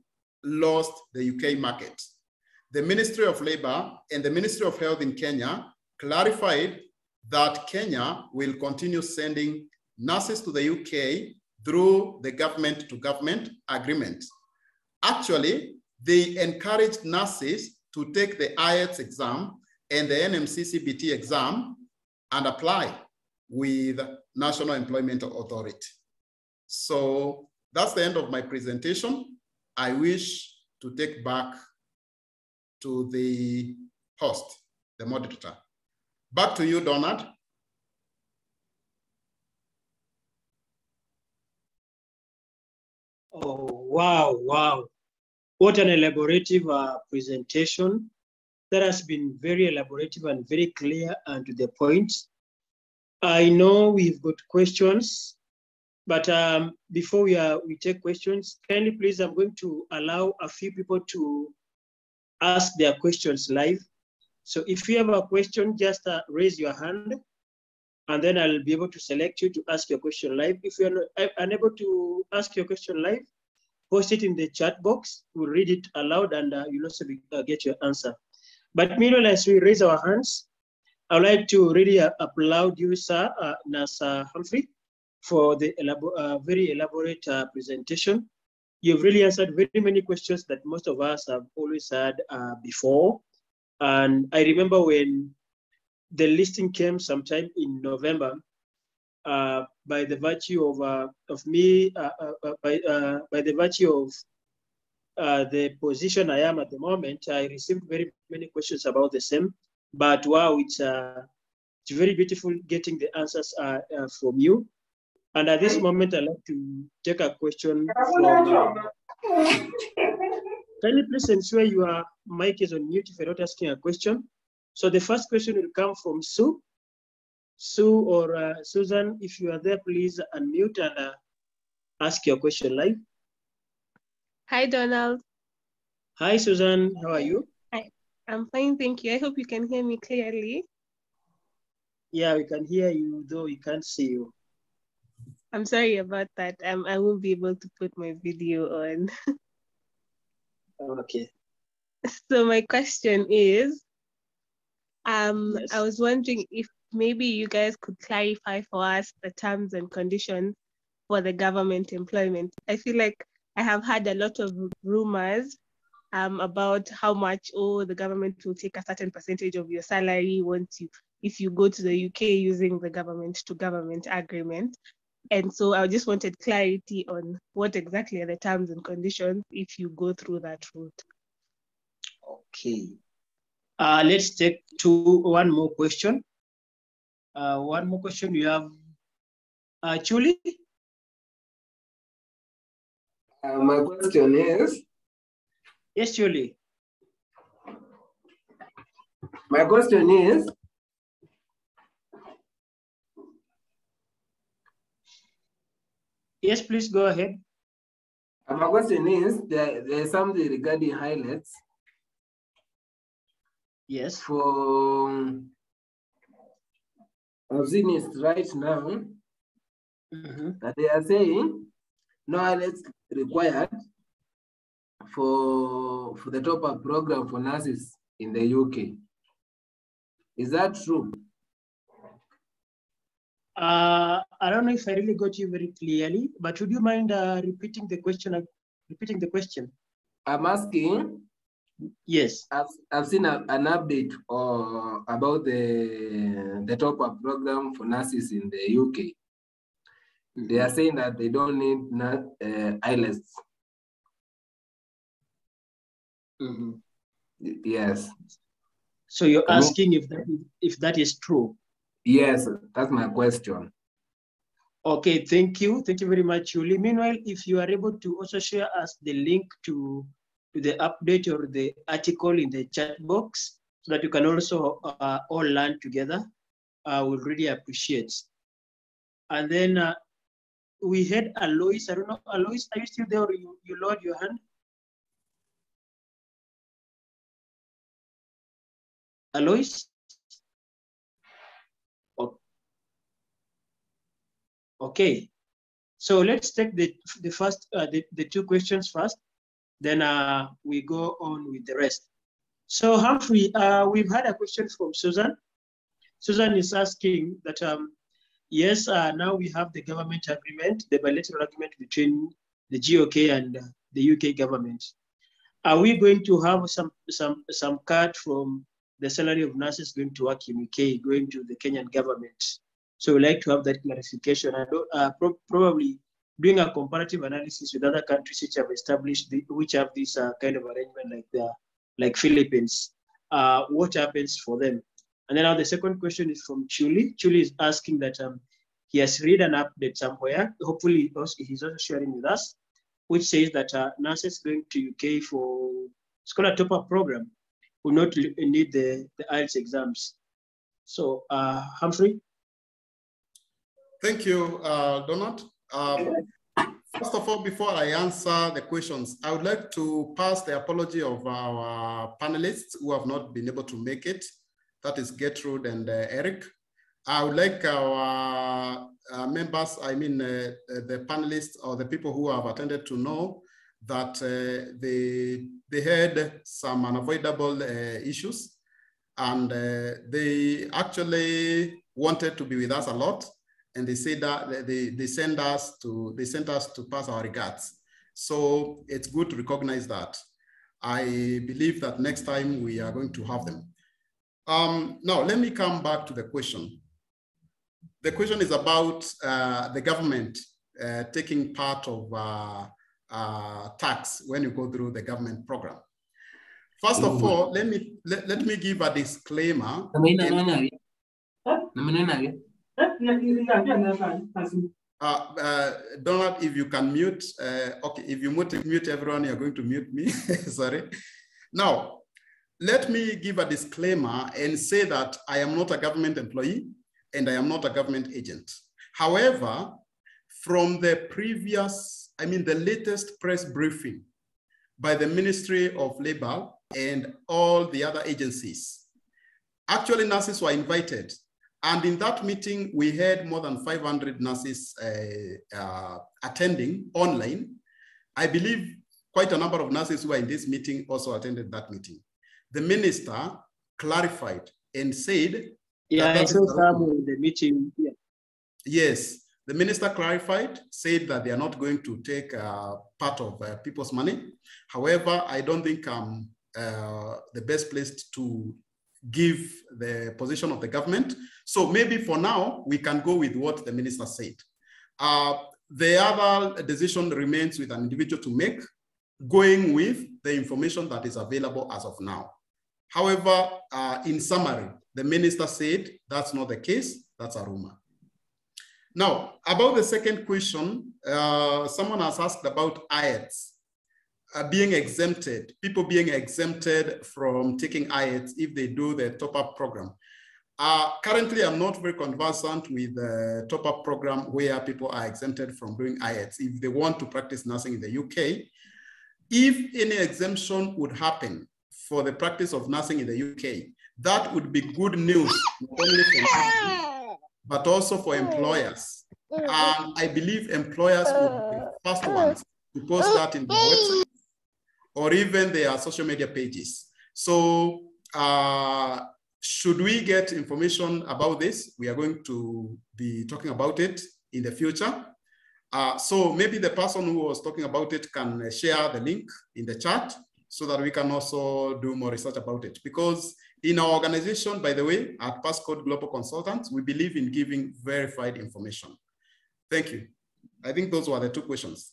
lost the UK market. The Ministry of Labour and the Ministry of Health in Kenya clarified that Kenya will continue sending nurses to the UK through the government-to-government agreement. Actually, they encouraged nurses to take the Ayats exam and the NMC-CBT exam and apply with National Employment Authority. So that's the end of my presentation. I wish to take back to the host, the moderator. Back to you, Donald. Oh, wow, wow. What an elaborative presentation. That has been very elaborative and very clear and to the point. I know we've got questions, but before we take questions, kindly please, I'm going to allow a few people to ask their questions live. So if you have a question, just raise your hand, and then I'll be able to select you to ask your question live. If you're unable to ask your question live, post it in the chat box. We'll read it aloud, and you'll also get your answer. But meanwhile, as we raise our hands, I'd like to really applaud you, sir, Nasa Humphrey, for the very elaborate presentation. You've really answered very many questions that most of us have always had before. And I remember when the listing came sometime in November, by the virtue of me, by the virtue of the position I am at the moment, I received very many questions about the same. But wow, it's very beautiful getting the answers from you. And at this moment, I'd like to take a question from. Can you please ensure your mic is on mute if you're not asking a question? So the first question will come from Sue. Sue or Susan, if you are there, please unmute and ask your question live. Hi, Donald. Hi, Susan. How are you? Hi. I'm fine, thank you. I hope you can hear me clearly. Yeah, we can hear you, though we can't see you. I'm sorry about that. I won't be able to put my video on. Okay. So my question is, Yes. I was wondering if maybe you guys could clarify for us the terms and conditions for the government employment. I feel like I have had a lot of rumors about how much the government will take a certain percentage of your salary if you go to the UK using the government-to-government agreement. And so I just wanted clarity on what exactly are the terms and conditions if you go through that route. Okay. Let's take one more question. One more question you have. Julie? My question is? Yes, Julie. My question is? Yes, please go ahead. My question is, there's something regarding highlights. Yes. For I've seen it right now that they are saying no IELTS required for the top-up program for nurses in the UK. Is that true? I don't know if I really got you very clearly, but would you mind repeating the question? I'm asking. Yes. I've seen an update about the top-up program for nurses in the UK. They are saying that they don't need IELTS. Yes. So you're asking if that is true? Yes, that's my question. Okay, thank you. Thank you very much, Julie. Meanwhile, if you are able to also share us the link to the update or the article in the chat box so that you can also all learn together, I would really appreciate. And then we had Alois. I don't know, Alois, are you still there or you lowered your hand? Alois? Okay, so let's take the first, the two questions first, then we go on with the rest. So Humphrey, we've had a question from Susan. Susan is asking that, yes, now we have the government agreement, the bilateral agreement between the GOK and the UK government. Are we going to have some cut from the salary of nurses going to work in UK, going to the Kenyan government? So we'd like to have that clarification. And probably doing a comparative analysis with other countries which have established, which have this kind of arrangement like Philippines. What happens for them? And then now the second question is from Chuli. Chuli is asking that he has read an update somewhere, hopefully he's also sharing with us, which says that nurses going to UK for scholar top-up program will not need the IELTS exams. So Humphrey? Thank you, Donald. First of all, before I answer the questions, I would like to pass the apology of our panelists who have not been able to make it. That is Gertrude and Eric. I would like our members, the panelists or the people who have attended to know that they had some unavoidable issues, and they actually wanted to be with us a lot. And they said that they sent us to pass our regards. So it's good to recognize that. I believe that next time we are going to have them. Now, let me come back to the question. The question is about the government taking part of tax when you go through the government program. First of all, let me give a disclaimer. Donald, if you can mute, okay, if you mute everyone, you're going to mute me, sorry. Now, let me give a disclaimer and say that I am not a government employee and I am not a government agent. However, from the previous, the latest press briefing by the Ministry of Labor and all the other agencies, actually nurses were invited. And in that meeting, we had more than 500 nurses attending online. I believe quite a number of nurses who were in this meeting also attended that meeting. The minister clarified and said, yeah, I saw some in the meeting. Yeah. Yes, the minister clarified, said that they are not going to take part of people's money. However, I don't think I'm the best placed to give the position of the government. So maybe for now, we can go with what the minister said. The other decision remains with an individual to make, going with the information that is available as of now. However, in summary, the minister said that's not the case, that's a rumor. Now, about the second question, someone has asked about Ayats being exempted, people being exempted from taking Ayats if they do the top-up program. Currently, I'm not very conversant with the top-up program where people are exempted from doing Ayats if they want to practice nursing in the UK. If any exemption would happen for the practice of nursing in the UK, that would be good news, not only for nursing, but also for employers. And I believe employers will be the first ones to post that in their website or even their social media pages. So should we get information about this, we are going to be talking about it in the future. So maybe the person who was talking about it can share the link in the chat so that we can also do more research about it. Because in our organization, by the way, at Passcode Global Consultants, we believe in giving verified information. Thank you. I think those were the two questions.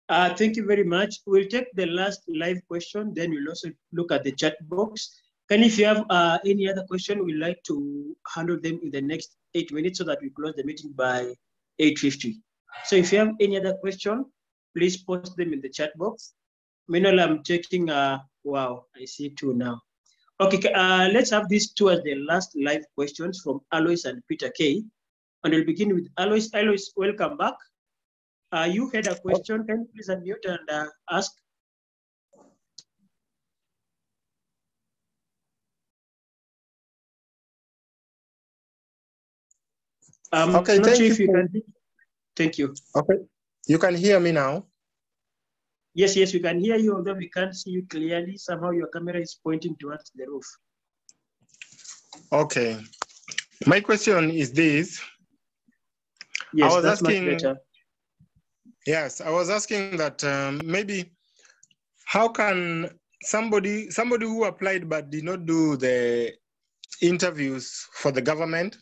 Thank you very much. We'll take the last live question, then we'll also look at the chat box. And if you have any other question, we'd like to handle them in the next 8 minutes so that we close the meeting by 8:50. So if you have any other question, please post them in the chat box. Meanwhile, I'm checking, wow, I see two now. Okay, let's have these two as the last live questions from Alois and Peter K. And we'll begin with Alois. Alois, welcome back. You had a question. Can you please unmute and ask? Okay, I'm not sure thank if you can. Thank you. Okay, you can hear me now? Yes, yes, we can hear you, although we can't see you clearly. Somehow your camera is pointing towards the roof. Okay. My question is this. Yes, I was that's asking, much better. Yes, I was asking that maybe how can somebody who applied but did not do the interviews for the government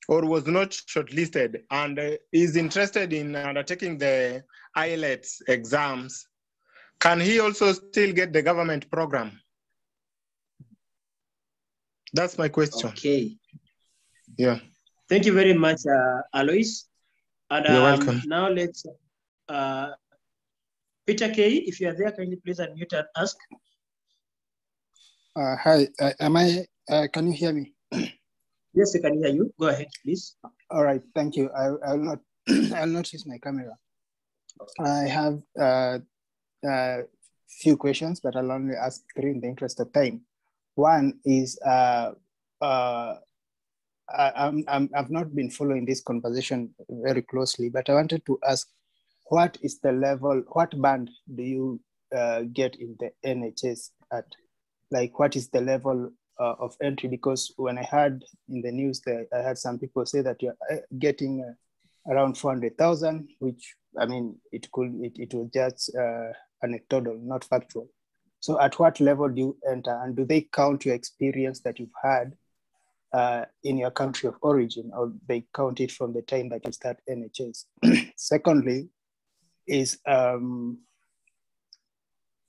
or was not shortlisted and is interested in undertaking the IELTS exams, can he also still get the government program? That's my question. Okay. Yeah. Thank you very much, Alois. And you're welcome. Now let's, Peter K, if you are there, can you please unmute and ask? Hi, can you hear me? Yes, I can hear you. Go ahead, please. All right, thank you. I'll not, I'll not use my camera. I have a few questions, but I'll only ask three in the interest of time. One is, I've not been following this conversation very closely, but I wanted to ask, what is the level, what band do you get in the NHS at? Like, what is the level of entry? Because when I heard in the news that I heard some people say that you're getting around 400,000, which, I mean, it was just anecdotal, not factual. So at what level do you enter, and do they count your experience that you've had in your country of origin, or they count it from the time that you start NHS? Secondly, is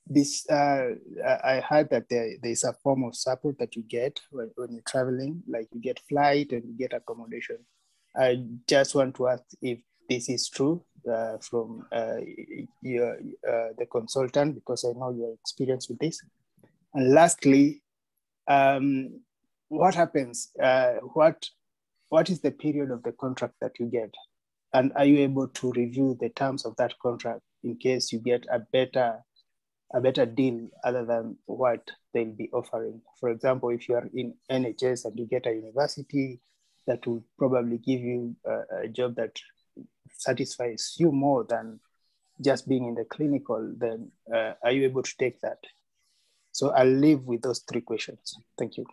this, I heard that there's a form of support that you get when you're traveling, like you get flight and you get accommodation. I just want to ask if this is true from the consultant, because I know your experience with this. And lastly, what happens? What is the period of the contract that you get? And are you able to review the terms of that contract in case you get a better deal other than what they'll be offering? For example, if you are in NHS and you get a university that will probably give you a job that satisfies you more than just being in the clinical, then are you able to take that? So I'll leave with those three questions. Thank you.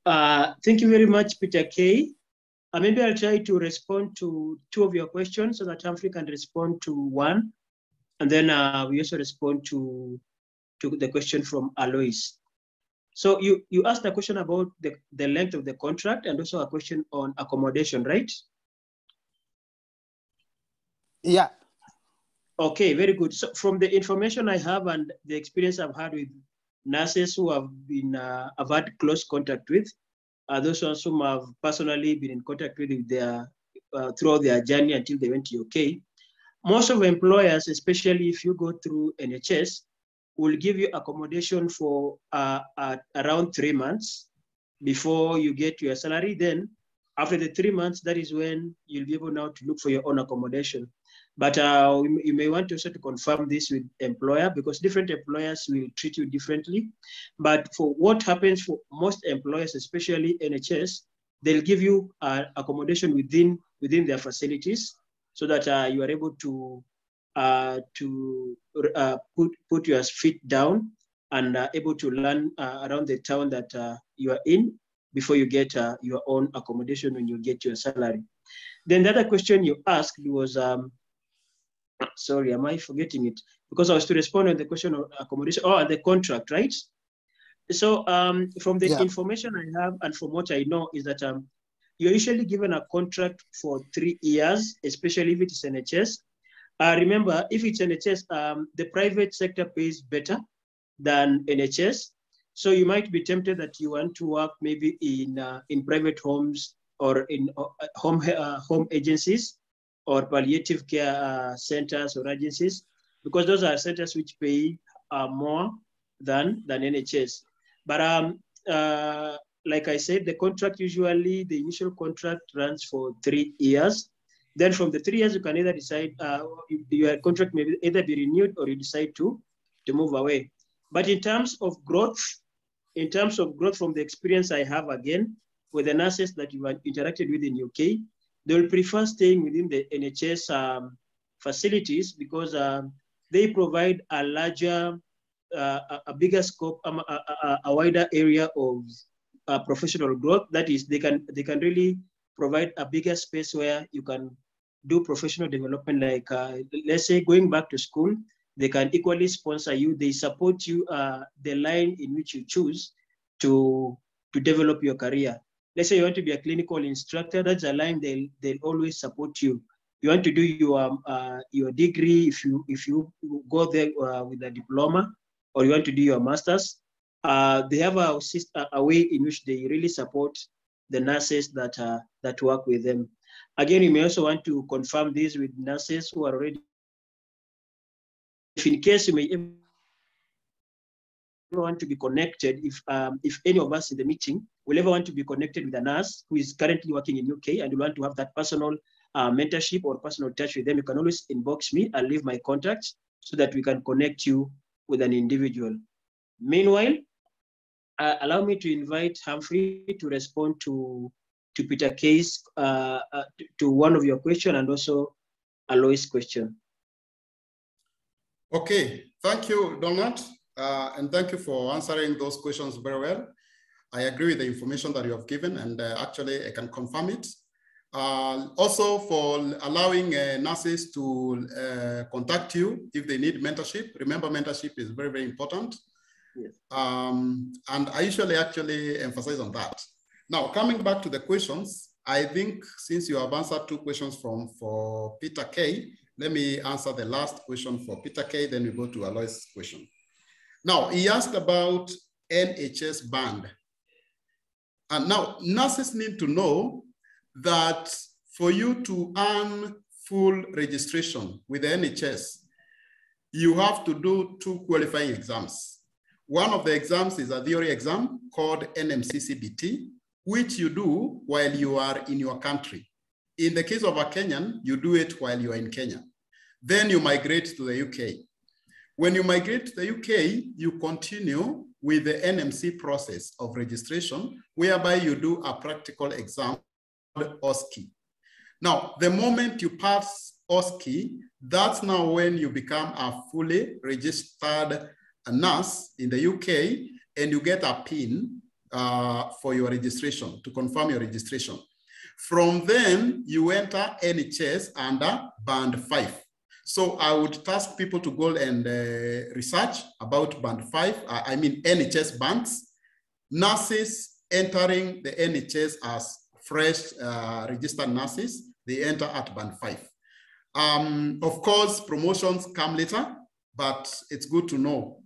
Thank you very much, Peter K. Maybe I'll try to respond to two of your questions so that Humphrey can respond to one. And then we also respond to the question from Alois. So you asked a question about the length of the contract and also a question on accommodation, right? Yeah. Okay, very good. So from the information I have and the experience I've had with nurses who have been, I've had close contact with, those ones whom I've personally been in contact with their, throughout their journey until they went to UK. Most of the employers, especially if you go through NHS, will give you accommodation for around 3 months before you get your salary. Then after the 3 months, that is when you'll be able now to look for your own accommodation. But you may want also to confirm this with employer, because different employers will treat you differently. But for what happens for most employers, especially NHS, they'll give you accommodation within their facilities, so that you are able to put your feet down and able to learn around the town that you are in before you get your own accommodation when you get your salary. Then the other question you asked was, sorry, am I forgetting it? Because I was to respond on the question of accommodation, and the contract, right? So from the information I have and from what I know is that you're usually given a contract for 3 years, especially if it is NHS. Remember, if it's NHS, the private sector pays better than NHS. So you might be tempted that you want to work maybe in private homes or in home agencies or palliative care centers or agencies, because those are centers which pay more than NHS. But like I said, the contract usually, the initial contract runs for 3 years. Then from the 3 years, you can either decide, your contract may either be renewed or you decide to move away. But in terms of growth from the experience I have, again, with the nurses that you have interacted with in UK, they will prefer staying within the NHS facilities because they provide a larger, a bigger scope, a wider area of professional growth. That is, they can really provide a bigger space where you can do professional development, like let's say going back to school. They can equally sponsor you. They support you the line in which you choose to develop your career. Let's say you want to be a clinical instructor, that's a line they'll always support you. You want to do your degree, if you go there with a diploma, or you want to do your master's, they have a way in which they really support the nurses that work with them. Again, you may also want to confirm this with nurses who are already. If in case you may want to be connected, if any of us in the meeting will ever want to be connected with a nurse who is currently working in UK and you want to have that personal mentorship or personal touch with them, you can always inbox me. I'll leave my contacts so that we can connect you with an individual. Meanwhile, allow me to invite Humphrey to respond to Peter K's to one of your questions and also Alois' question. Okay, thank you, Donald, and thank you for answering those questions very well. I agree with the information that you have given, and actually I can confirm it. Also for allowing nurses to contact you if they need mentorship. Remember, mentorship is very, very important. Yes. And I usually actually emphasize on that. Now, coming back to the questions, I think since you have answered 2 questions for Peter K, let me answer the last question for Peter K, then we go to Alois' question. Now, he asked about NHS band. And now, nurses need to know that for you to earn full registration with the NHS, you have to do 2 qualifying exams. One of the exams is a theory exam called NMC-CBT, which you do while you are in your country. In the case of a Kenyan, you do it while you are in Kenya. Then you migrate to the UK. When you migrate to the UK, you continue with the NMC process of registration, whereby you do a practical exam called OSCE. Now, the moment you pass OSCE, that's now when you become a fully registered nurse in the UK, and you get a PIN for your registration, to confirm your registration. From then, you enter NHS under band 5. So I would task people to go and research about band 5, I mean NHS bands. Nurses entering the NHS as fresh registered nurses, they enter at band 5. Of course, promotions come later, but it's good to know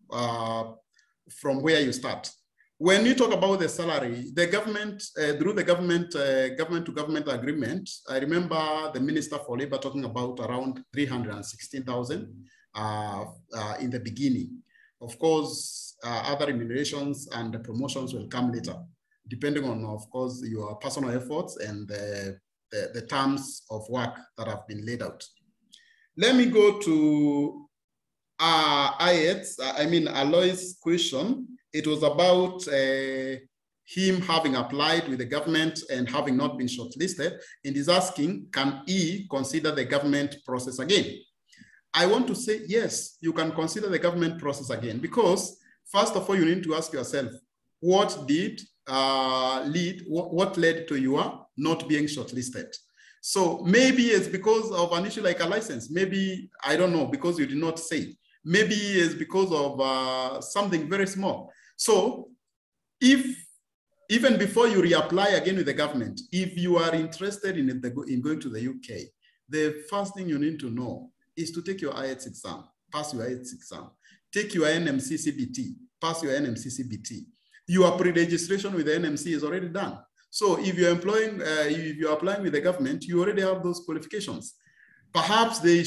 from where you start. When you talk about the salary, the government, through the government-to-government agreement, I remember the Minister for Labor talking about around 316,000 in the beginning. Of course, other remunerations and the promotions will come later, depending on, of course, your personal efforts and the terms of work that have been laid out. Let me go to Ayats, I mean Alois' question. It was about him having applied with the government and having not been shortlisted, and is asking, can he consider the government process again? I want to say, yes, you can consider the government process again, because first of all, you need to ask yourself, what led to your not being shortlisted? So maybe it's because of an issue like a license. Maybe, I don't know, because you did not say. Maybe it's because of something very small. So if even before you reapply again with the government, if you are interested in going to the UK, the first thing you need to know is to take your Ayats exam, pass your Ayats exam, take your NMC CBT, pass your NMC CBT. Your pre-registration with the NMC is already done. So if you're applying with the government, you already have those qualifications. Perhaps they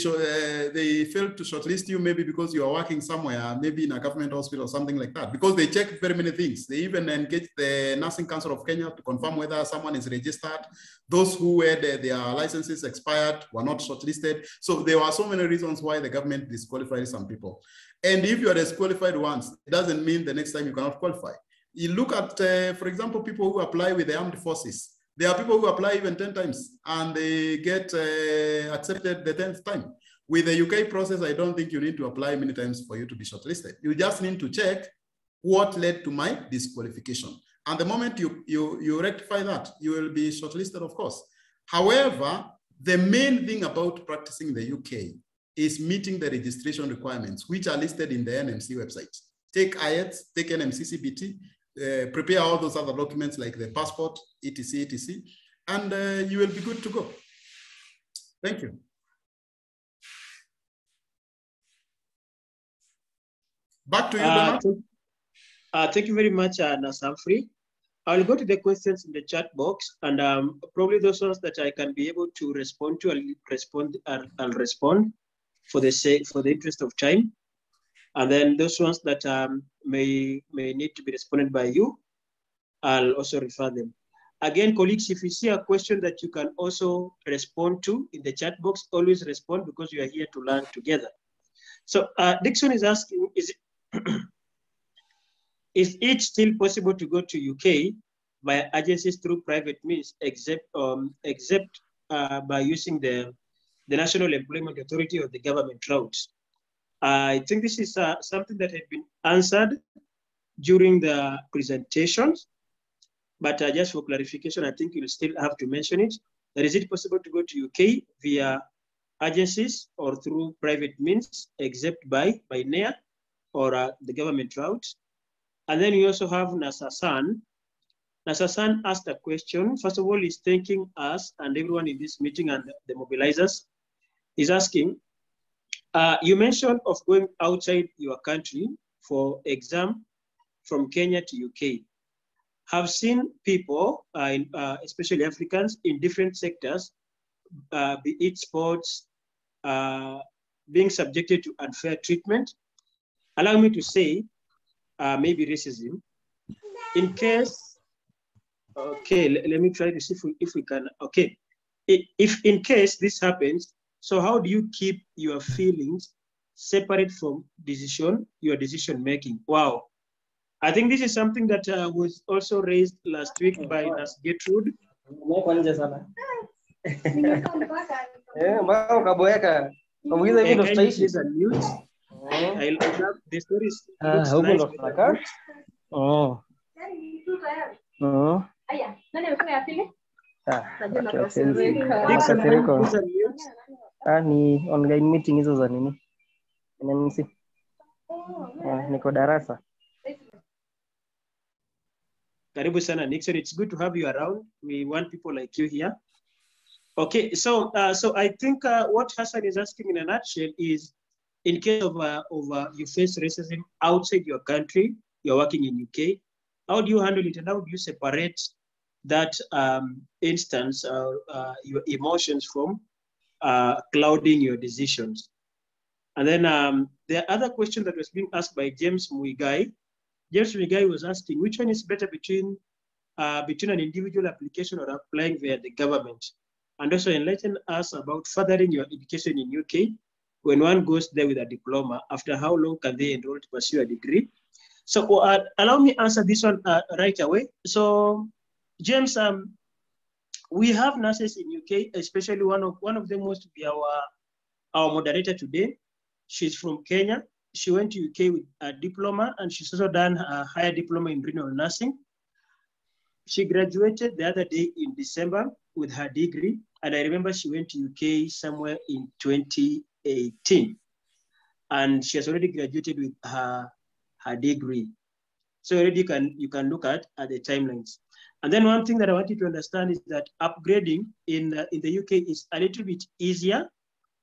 failed to shortlist you, maybe because you are working somewhere, maybe in a government hospital or something like that, because they check very many things. They even engage the Nursing Council of Kenya to confirm whether someone is registered. Those who had their licenses expired were not shortlisted. So there were so many reasons why the government disqualified some people. And if you are disqualified once, it doesn't mean the next time you cannot qualify. You look at, for example, people who apply with the armed forces. There are people who apply even 10 times and they get accepted the 10th time. With the UK process, I don't think you need to apply many times for you to be shortlisted. You just need to check what led to my disqualification. And the moment you rectify that, you will be shortlisted, of course. However, the main thing about practicing in the UK is meeting the registration requirements, which are listed in the NMC website. Take Ayats, take NMC CBT, prepare all those other documents like the passport, etc., etc., and you will be good to go. Thank you. Back to you, Donald. Thank you very much, Nasamfri. I'll go to the questions in the chat box, and probably those ones that I can be able to respond to, I'll respond for the interest of time. And then those ones that may need to be responded by you, I'll also refer them. Again, colleagues, if you see a question that you can also respond to in the chat box, always respond, because you are here to learn together. So Dixon is asking, is it still possible to go to UK by agencies through private means, except by using the National Employment Authority or the government routes? I think this is something that had been answered during the presentations, but just for clarification, I think you'll still have to mention it. That is it possible to go to UK via agencies or through private means, except by NEA or the government route? And then you also have Nasasan. Nasasan asked a question. First of all, he's thanking us and everyone in this meeting and the mobilizers. He's asking, you mentioned of going outside your country for exam from Kenya to UK. Have seen people, especially Africans, in different sectors, be it sports, being subjected to unfair treatment. Allow me to say, maybe racism. In case, okay, let me try to see if we can, okay. If in case this happens, so how do you keep your feelings separate from your decision making? Wow. I think this is something that was also raised last week by Nas Gertrude. The stories ni online meeting hizo za nini? NMC. Niko darasa. Karibu sana, Nixon. It's good to have you around. We want people like you here. Okay, so I think what Hassan is asking in a nutshell is, in case of you face racism outside your country, you're working in UK, how do you handle it, and how do you separate that instance, your emotions from clouding your decisions? And then the other question that was being asked by James Muigai. James Muigai was asking, which one is better between an individual application or applying via the government? And also enlighten us about furthering your education in UK. When one goes there with a diploma, after how long can they enroll to pursue a degree? So allow me answer this one right away. So James, we have nurses in UK, especially one of them was to be our moderator today. She's from Kenya. She went to UK with a diploma, and she's also done a higher diploma in renal nursing. She graduated the other day in December with her degree, and I remember she went to UK somewhere in 2018, and she has already graduated with her degree. So already you can look at the timelines. And then one thing that I want you to understand is that upgrading in the UK is a little bit easier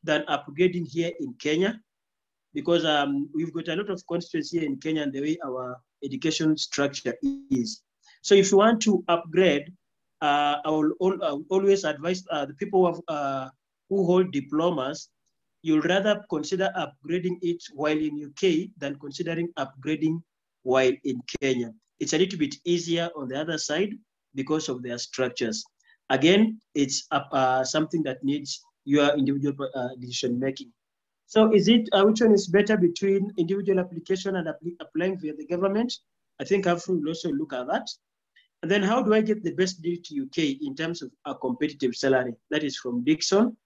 than upgrading here in Kenya, because we've got a lot of constraints here in Kenya and the way our education structure is. So if you want to upgrade, I will always advise the people who hold diplomas, you'll rather consider upgrading it while in UK than considering upgrading while in Kenya. It's a little bit easier on the other side because of their structures. Again, it's something that needs your individual decision making. So is it, which one is better between individual application and applying via the government? I think Afro will also look at that. And then how do I get the best deal to UK in terms of a competitive salary? That is from Dixon.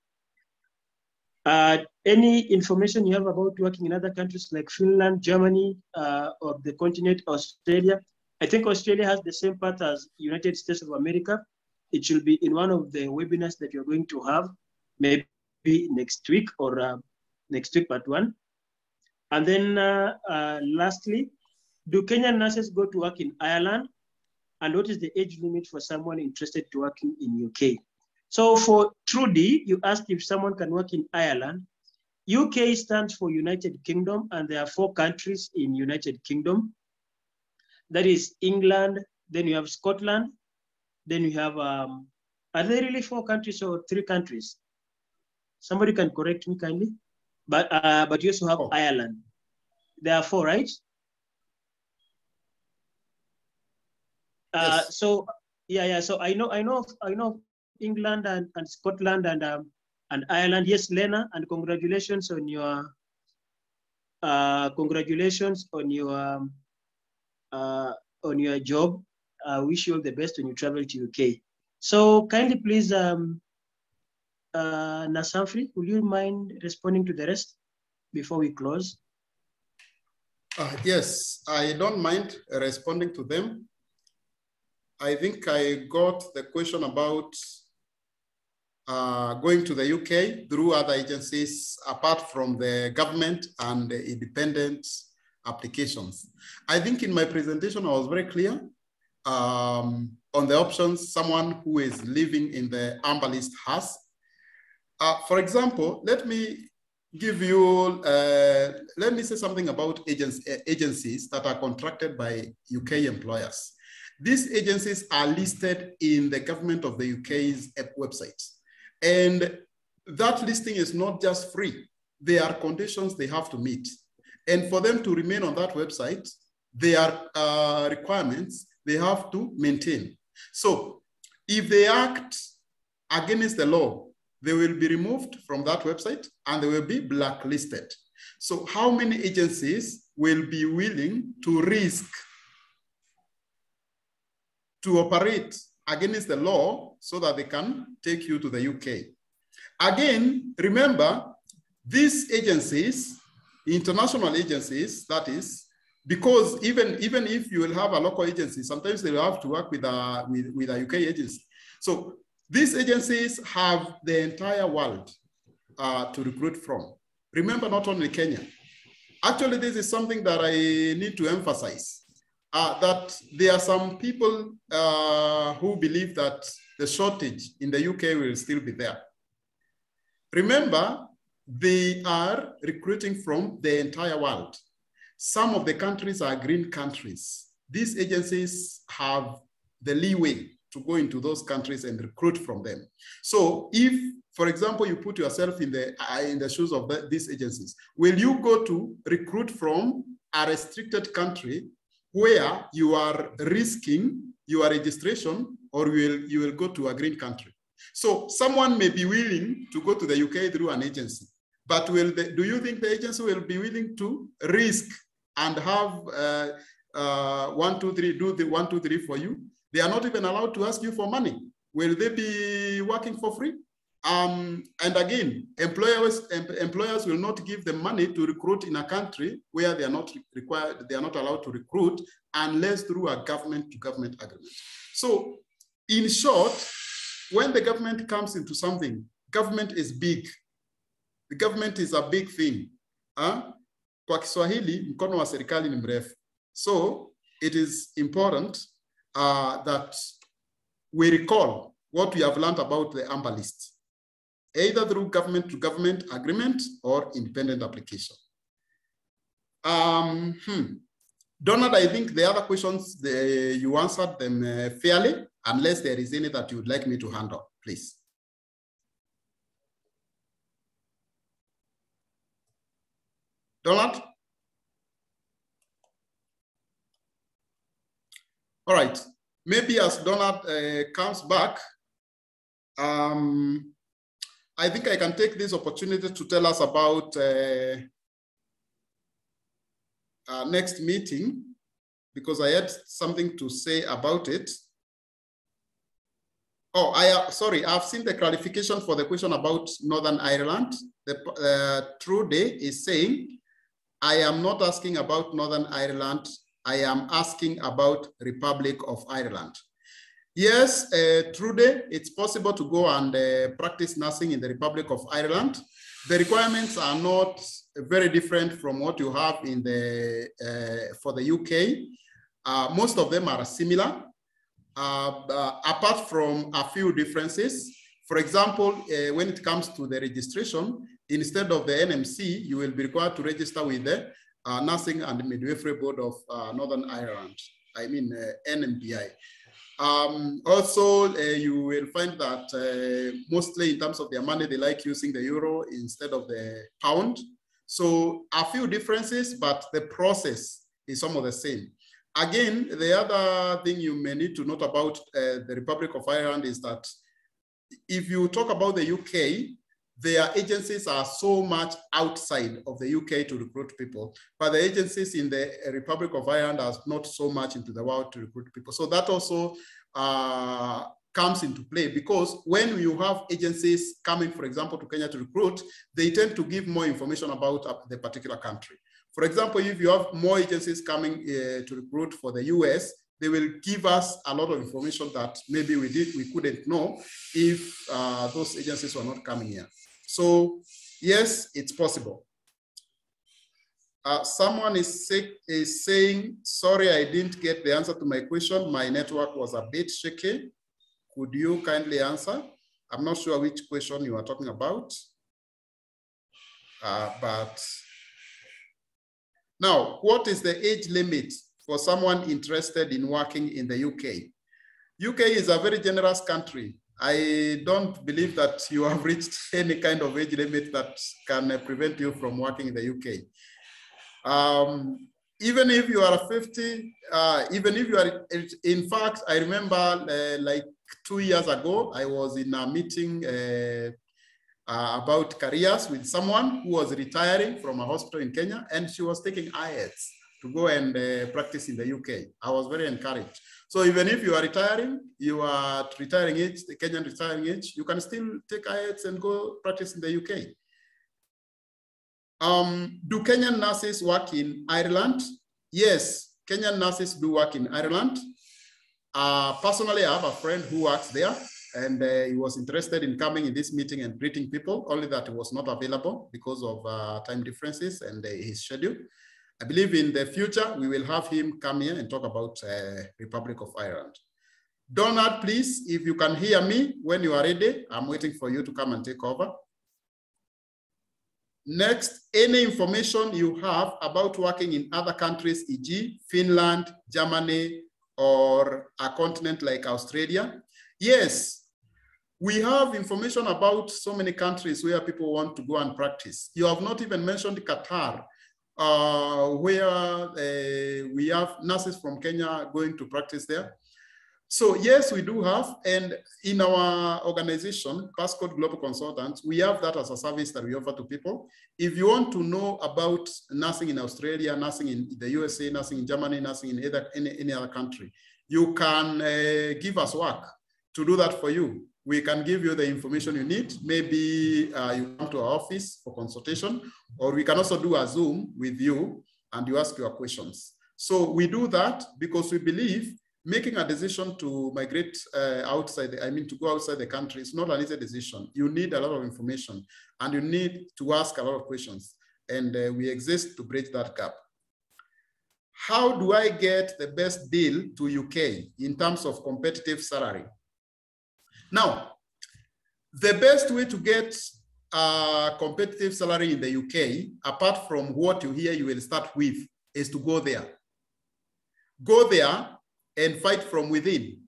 Any information you have about working in other countries like Finland, Germany, or the continent, Australia? I think Australia has the same path as United States of America. It should be in one of the webinars that you're going to have, maybe next week or next week, part 1. And then lastly, do Kenyan nurses go to work in Ireland? And what is the age limit for someone interested to working in UK? So for Trudy, you asked if someone can work in Ireland. UK stands for United Kingdom, and there are 4 countries in United Kingdom. That is England, then you have Scotland, then you have, are there really 4 countries or 3 countries? Somebody can correct me kindly. But you also have Ireland. There are 4, right? Yes. So yeah. So I know England and Scotland and Ireland. Yes, Lena, and congratulations on your job. I wish you all the best when you travel to UK. So kindly please, Nasamfri, will you mind responding to the rest before we close? Yes, I don't mind responding to them. I think I got the question about going to the UK through other agencies apart from the government and the independent applications. I think in my presentation, I was very clear on the options someone who is living in the amber list has. For example, let me give you, let me say something about agencies that are contracted by UK employers. These agencies are listed in the government of the UK's website. And that listing is not just free. There are conditions they have to meet. And for them to remain on that website, there are requirements they have to maintain. So if they act against the law, they will be removed from that website and they will be blacklisted. So how many agencies will be willing to risk to operate against the law so that they can take you to the UK? Again, remember, these agencies, international agencies, that is, because even if you will have a local agency, sometimes they will have to work with a UK agency. So these agencies have the entire world to recruit from. Remember, not only Kenya. Actually, this is something that I need to emphasize. That there are some people who believe that the shortage in the UK will still be there. Remember, they are recruiting from the entire world. Some of the countries are green countries. These agencies have the leeway to go into those countries and recruit from them. So if, for example, you put yourself in the shoes of these agencies, will you go to recruit from a restricted country where you are risking your registration, or you will go to a green country? So someone may be willing to go to the UK through an agency, but do you think the agency will be willing to risk and have 1, 2, 3, do the 1, 2, 3 for you. They are not even allowed to ask you for money. Will they be working for free? And again, employers will not give them money to recruit in a country where they are not required, they are not allowed to recruit unless through a government-to-government agreement. So in short, when the government comes into something, government is big. The government is a big thing. Kwa Kiswahili, mkono wa serikali ni mrefu. So it is important that we recall what we have learned about the Amber List, either through government-to-government agreement or independent application. Donald, I think the other questions, you answered them fairly, unless there is any that you would like me to handle, please. Donald? All right, maybe as Donald comes back, I think I can take this opportunity to tell us about our next meeting, because I had something to say about it. Oh, sorry, I've seen the clarification for the question about Northern Ireland. The True Day is saying, I am not asking about Northern Ireland, I am asking about Republic of Ireland. Yes, Trude, it's possible to go and practice nursing in the Republic of Ireland. The requirements are not very different from what you have in the for the UK. Most of them are similar, apart from a few differences. For example, when it comes to the registration, instead of the NMC, you will be required to register with the Nursing and Midwifery Board of Northern Ireland, I mean NMBI. Also, you will find that mostly in terms of their money, they like using the euro instead of the pound. So a few differences, but the process is some of the same. Again, the other thing you may need to note about the Republic of Ireland is that if you talk about the UK, their agencies are so much outside of the UK to recruit people, but the agencies in the Republic of Ireland are not so much into the world to recruit people. So that also comes into play, because when you have agencies coming, for example, to Kenya to recruit, they tend to give more information about the particular country. For example, if you have more agencies coming to recruit for the US, they will give us a lot of information that maybe we couldn't know if those agencies were not coming here. So yes, it's possible. Someone is saying, sorry, I didn't get the answer to my question. My network was a bit shaky. Could you kindly answer? I'm not sure which question you are talking about. But now, what is the age limit for someone interested in working in the UK? UK is a very generous country. I don't believe that you have reached any kind of age limit that can prevent you from working in the UK. Even if you are 50, even if you are, in fact, I remember like 2 years ago, I was in a meeting about careers with someone who was retiring from a hospital in Kenya, and she was taking Ayats to go and practice in the UK. I was very encouraged. So even if you are retiring, you are at retiring age, the Kenyan retiring age, you can still take Ayats and go practice in the UK. Do Kenyan nurses work in Ireland? Yes, Kenyan nurses do work in Ireland. Personally, I have a friend who works there, and he was interested in coming in this meeting and greeting people, only that he was not available because of time differences and his schedule. I believe in the future, we will have him come here and talk about Republic of Ireland. Donald, please, if you can hear me when you are ready, I'm waiting for you to come and take over. Next, any information you have about working in other countries, e.g. Finland, Germany, or a continent like Australia? Yes, we have information about so many countries where people want to go and practice. You have not even mentioned Qatar, where we have nurses from Kenya going to practice there. So yes, we do have, and in our organization, Passcode Global Consultants, we have that as a service that we offer to people. If you want to know about nursing in Australia, nursing in the USA, nursing in Germany, nursing in any other country, you can give us work to do that for you. We can give you the information you need. Maybe you come to our office for consultation, or we can also do a Zoom with you and you ask your questions. So we do that because we believe making a decision to migrate to go outside the country is not an easy decision. You need a lot of information and you need to ask a lot of questions. And we exist to bridge that gap. How do I get the best deal to UK in terms of competitive salary? Now, the best way to get a competitive salary in the UK, apart from what you hear you will start with, is to go there. Go there and fight from within.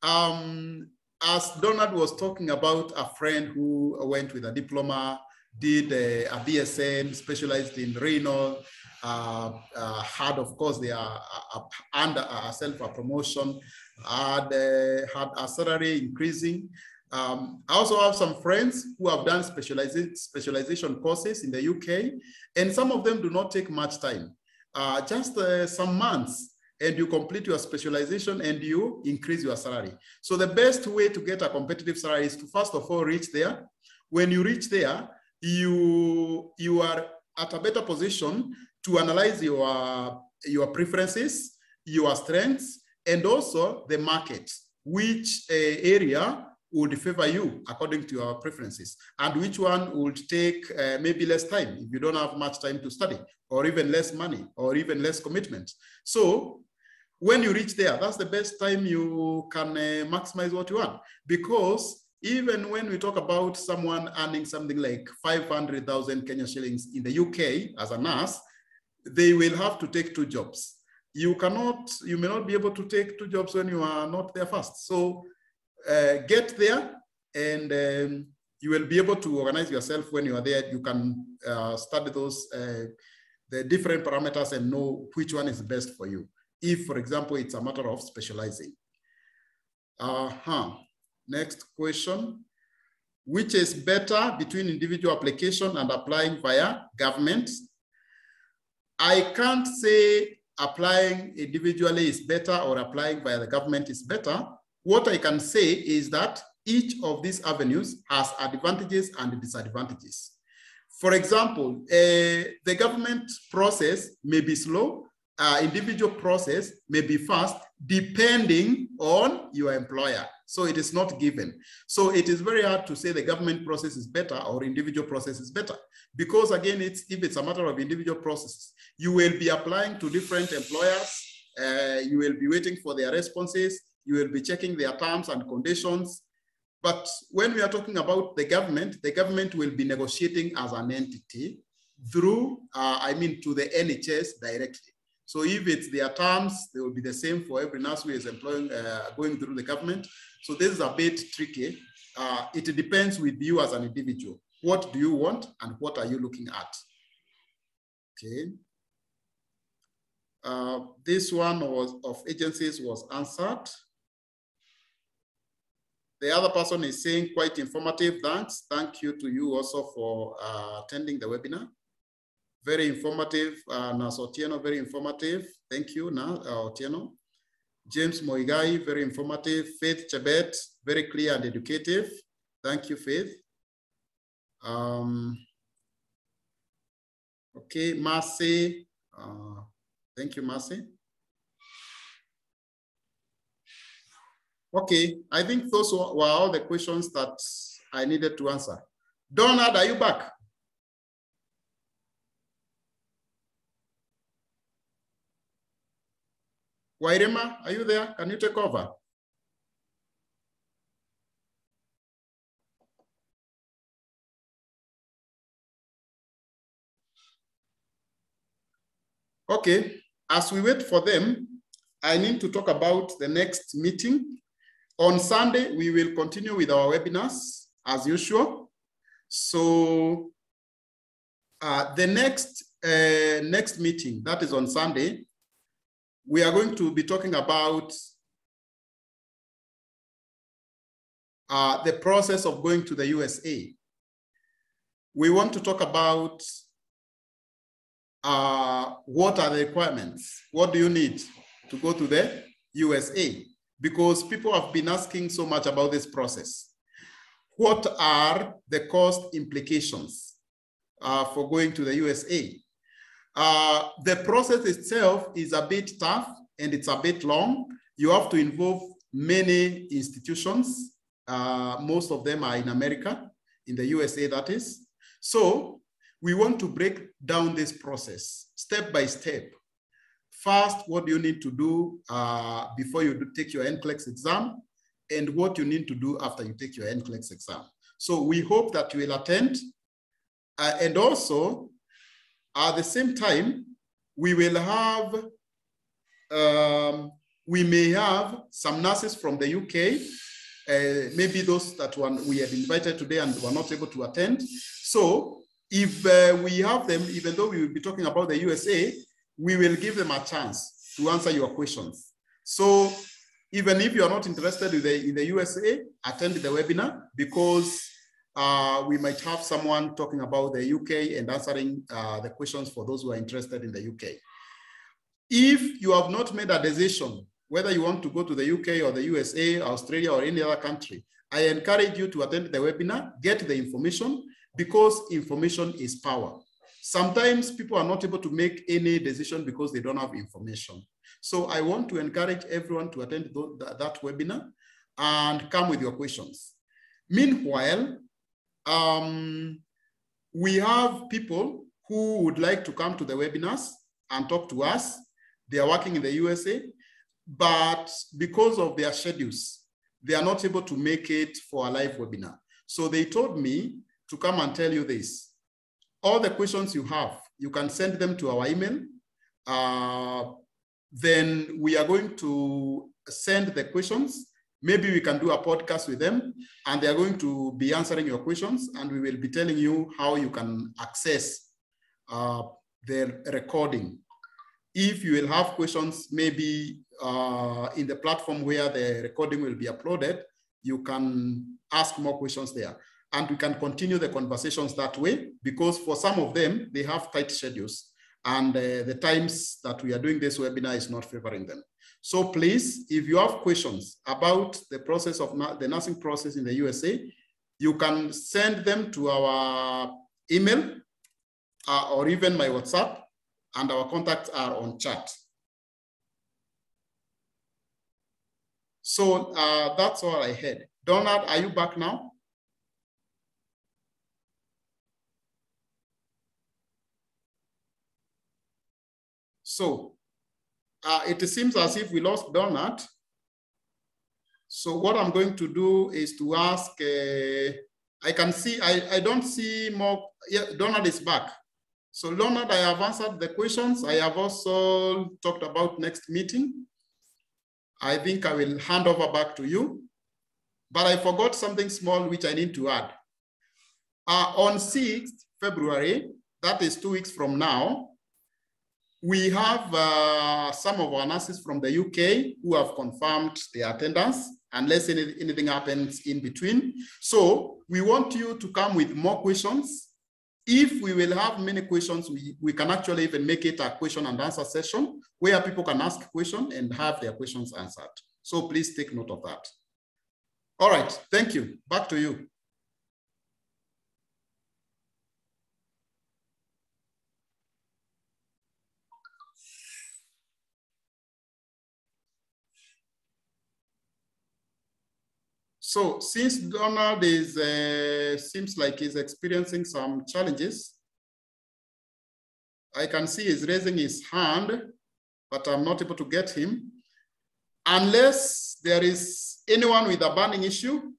As Donald was talking about a friend who went with a diploma, did a BSN, specialized in renal, had, of course, they are under a promotion, had a salary increasing. I also have some friends who have done specialization courses in the UK, and some of them do not take much time, just some months, and you complete your specialization and you increase your salary. So the best way to get a competitive salary is to first of all reach there. When you reach there, you are at a better position to analyze your preferences, your strengths, and also the market, which area would favor you according to your preferences, and which one would take maybe less time if you don't have much time to study, or even less money, or even less commitment. So when you reach there, that's the best time you can maximize what you want. Because even when we talk about someone earning something like 500,000 Kenya shillings in the UK as a nurse, they will have to take 2 jobs. You may not be able to take 2 jobs when you are not there first. So get there, and you will be able to organize yourself when you are there. You can study those, the different parameters, and know which one is best for you. If, for example, it's a matter of specializing. Next question. Which is better between individual application and applying via government? I can't say applying individually is better or applying via the government is better. What I can say is that each of these avenues has advantages and disadvantages. For example, the government process may be slow, individual process may be fast, depending on your employer. So it is not given. So it is very hard to say the government process is better or individual process is better. Because again, if it's a matter of individual processes, you will be applying to different employers, you will be waiting for their responses, you will be checking their terms and conditions. But when we are talking about the government will be negotiating as an entity through, to the NHS directly. So if it's their terms, they will be the same for every nurse who is employing, going through the government. So this is a bit tricky. It depends with you as an individual. What do you want and what are you looking at? Okay. This one of agencies was answered. The other person is saying quite informative, thanks. Thank you to you also for attending the webinar. Very informative, Nas Otieno, very informative. Thank you, Otieno. James Moigai, very informative. Faith Chebet, very clear and educative. Thank you, Faith. Okay, Marcy. Thank you, Marcy. Okay, I think those were all the questions that I needed to answer. Donald, are you back? Wairema, are you there? Can you take over? Okay, as we wait for them, I need to talk about the next meeting. On Sunday, we will continue with our webinars as usual. So the next meeting, that is on Sunday, we are going to be talking about the process of going to the USA. We want to talk about what are the requirements? What do you need to go to the USA? Because people have been asking so much about this process. What are the cost implications for going to the USA? The process itself is a bit tough and it's a bit long. You have to involve many institutions. Most of them are in America, in the USA that is. So we want to break down this process step by step. First, what do you need to do before you take your NCLEX exam, and what you need to do after you take your NCLEX exam. So we hope that you will attend. And also, at the same time, we will have, we may have some nurses from the UK, maybe those that we had invited today and were not able to attend. So if we have them, even though we will be talking about the USA, we will give them a chance to answer your questions. So even if you are not interested in the USA, attend the webinar, because we might have someone talking about the UK and answering the questions for those who are interested in the UK. If you have not made a decision whether you want to go to the UK or the USA, Australia, or any other country, I encourage you to attend the webinar, get the information, because information is power. Sometimes people are not able to make any decision because they don't have information. So I want to encourage everyone to attend that webinar and come with your questions. Meanwhile, we have people who would like to come to the webinars and talk to us. They are working in the USA, but because of their schedules, they are not able to make it for a live webinar. So they told me to come and tell you this. All the questions you have, you can send them to our email. Then we are going to send the questions. Maybe we can do a podcast with them, and they are going to be answering your questions, and we will be telling you how you can access the recording. If you will have questions, maybe in the platform where the recording will be uploaded, you can ask more questions there. And we can continue the conversations that way, because for some of them, they have tight schedules, and the times that we are doing this webinar is not favoring them. So please, if you have questions about the process of the nursing process in the USA, you can send them to our email or even my WhatsApp, and our contacts are on chat. So that's all I had. Donald, are you back now? So it seems as if we lost Donald. So what I'm going to do is to ask, I can see, I don't see more. Yeah, Donald is back. So Donald, I have answered the questions. I have also talked about next meeting. I think I will hand over back to you. But I forgot something small which I need to add. On 6th February, that is 2 weeks from now, we have some of our nurses from the UK who have confirmed their attendance, unless anything happens in between. So we want you to come with more questions. If we will have many questions, we can actually even make it a question and answer session where people can ask questions and have their questions answered. So please take note of that. All right, thank you. Back to you. So since Donald is, seems like he's experiencing some challenges, I can see he's raising his hand, but I'm not able to get him. Unless there is anyone with a burning issue.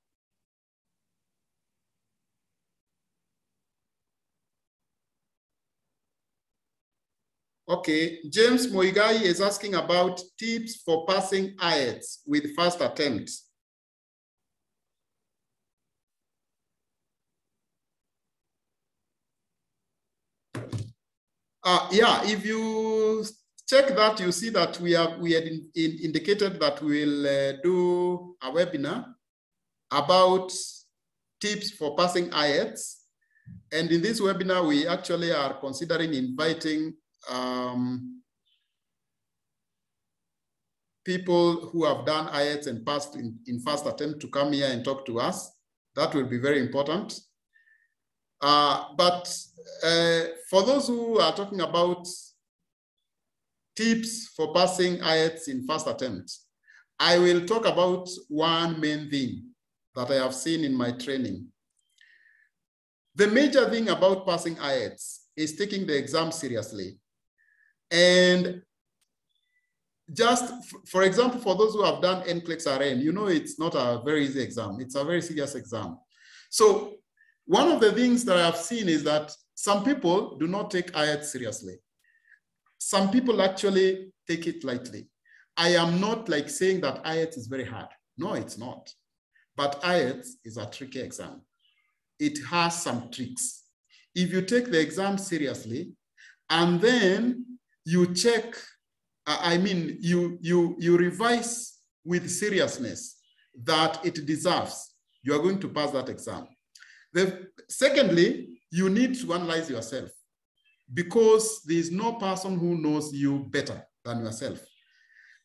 Okay, James Moigai is asking about tips for passing Ayats with first attempt. Yeah, if you check that, you see that we had indicated that we will do a webinar about tips for passing Ayats. And in this webinar, we actually are considering inviting people who have done Ayats and passed in first attempt to come here and talk to us. That will be very important. But for those who are talking about tips for passing Ayats in first attempt, I will talk about one main thing that I have seen in my training. The major thing about passing Ayats is taking the exam seriously. And just, for example, for those who have done NCLEX RN, you know it's not a very easy exam. It's a very serious exam. So one of the things that I've seen is that some people do not take Ayats seriously. Some people actually take it lightly. I am not like saying that Ayats is very hard. No, it's not. But Ayats is a tricky exam. It has some tricks. If you take the exam seriously, and then you check, you revise with seriousness that it deserves, you are going to pass that exam. Secondly, you need to analyze yourself, because there is no person who knows you better than yourself.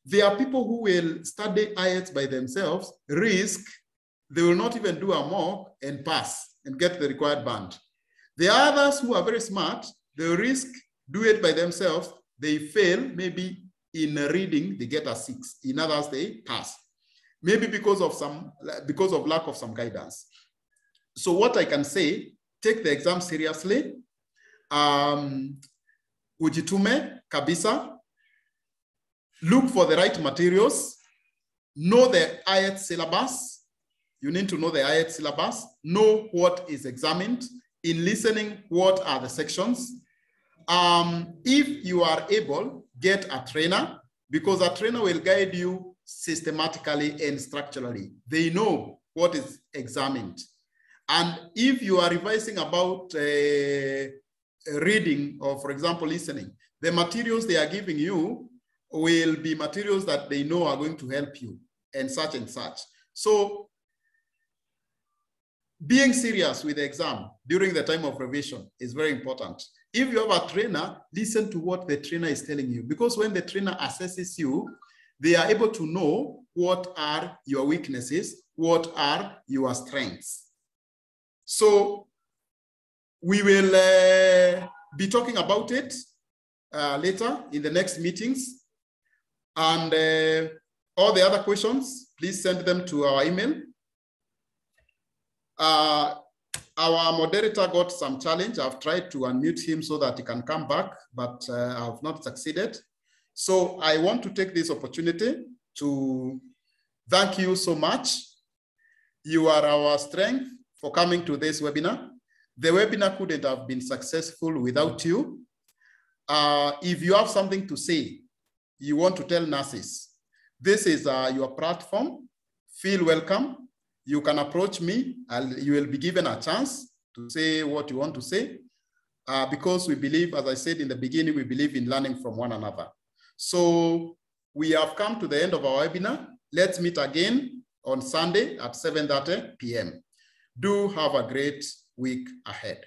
There are people who will study Ayats by themselves, risk, they will not even do a mock and pass and get the required band. The others who are very smart, they risk, do it by themselves, they fail, maybe in reading, they get a 6. In others, they pass. Maybe because of lack of some guidance. So what I can say, take the exam seriously. Ujitume kabisa. Look for the right materials. Know the Ayats syllabus. You need to know the Ayats syllabus. Know what is examined. In listening, what are the sections? If you are able, get a trainer, because a trainer will guide you systematically and structurally. They know what is examined. And if you are revising about reading or, for example, listening, the materials they are giving you will be materials that they know are going to help you and such and such. So being serious with the exam during the time of revision is very important. If you have a trainer, listen to what the trainer is telling you, because when the trainer assesses you, they are able to know what are your weaknesses, what are your strengths. So we will be talking about it later in the next meetings. And all the other questions, please send them to our email. Our moderator got some challenge. I've tried to unmute him so that he can come back, but I've not succeeded. So I want to take this opportunity to thank you so much. You are our strength for coming to this webinar. The webinar couldn't have been successful without you. If you have something to say, you want to tell nurses, this is your platform. Feel welcome. You can approach me, and you will be given a chance to say what you want to say, because we believe, as I said in the beginning, we believe in learning from one another. So we have come to the end of our webinar. Let's meet again on Sunday at 7:30 p.m. Do have a great week ahead.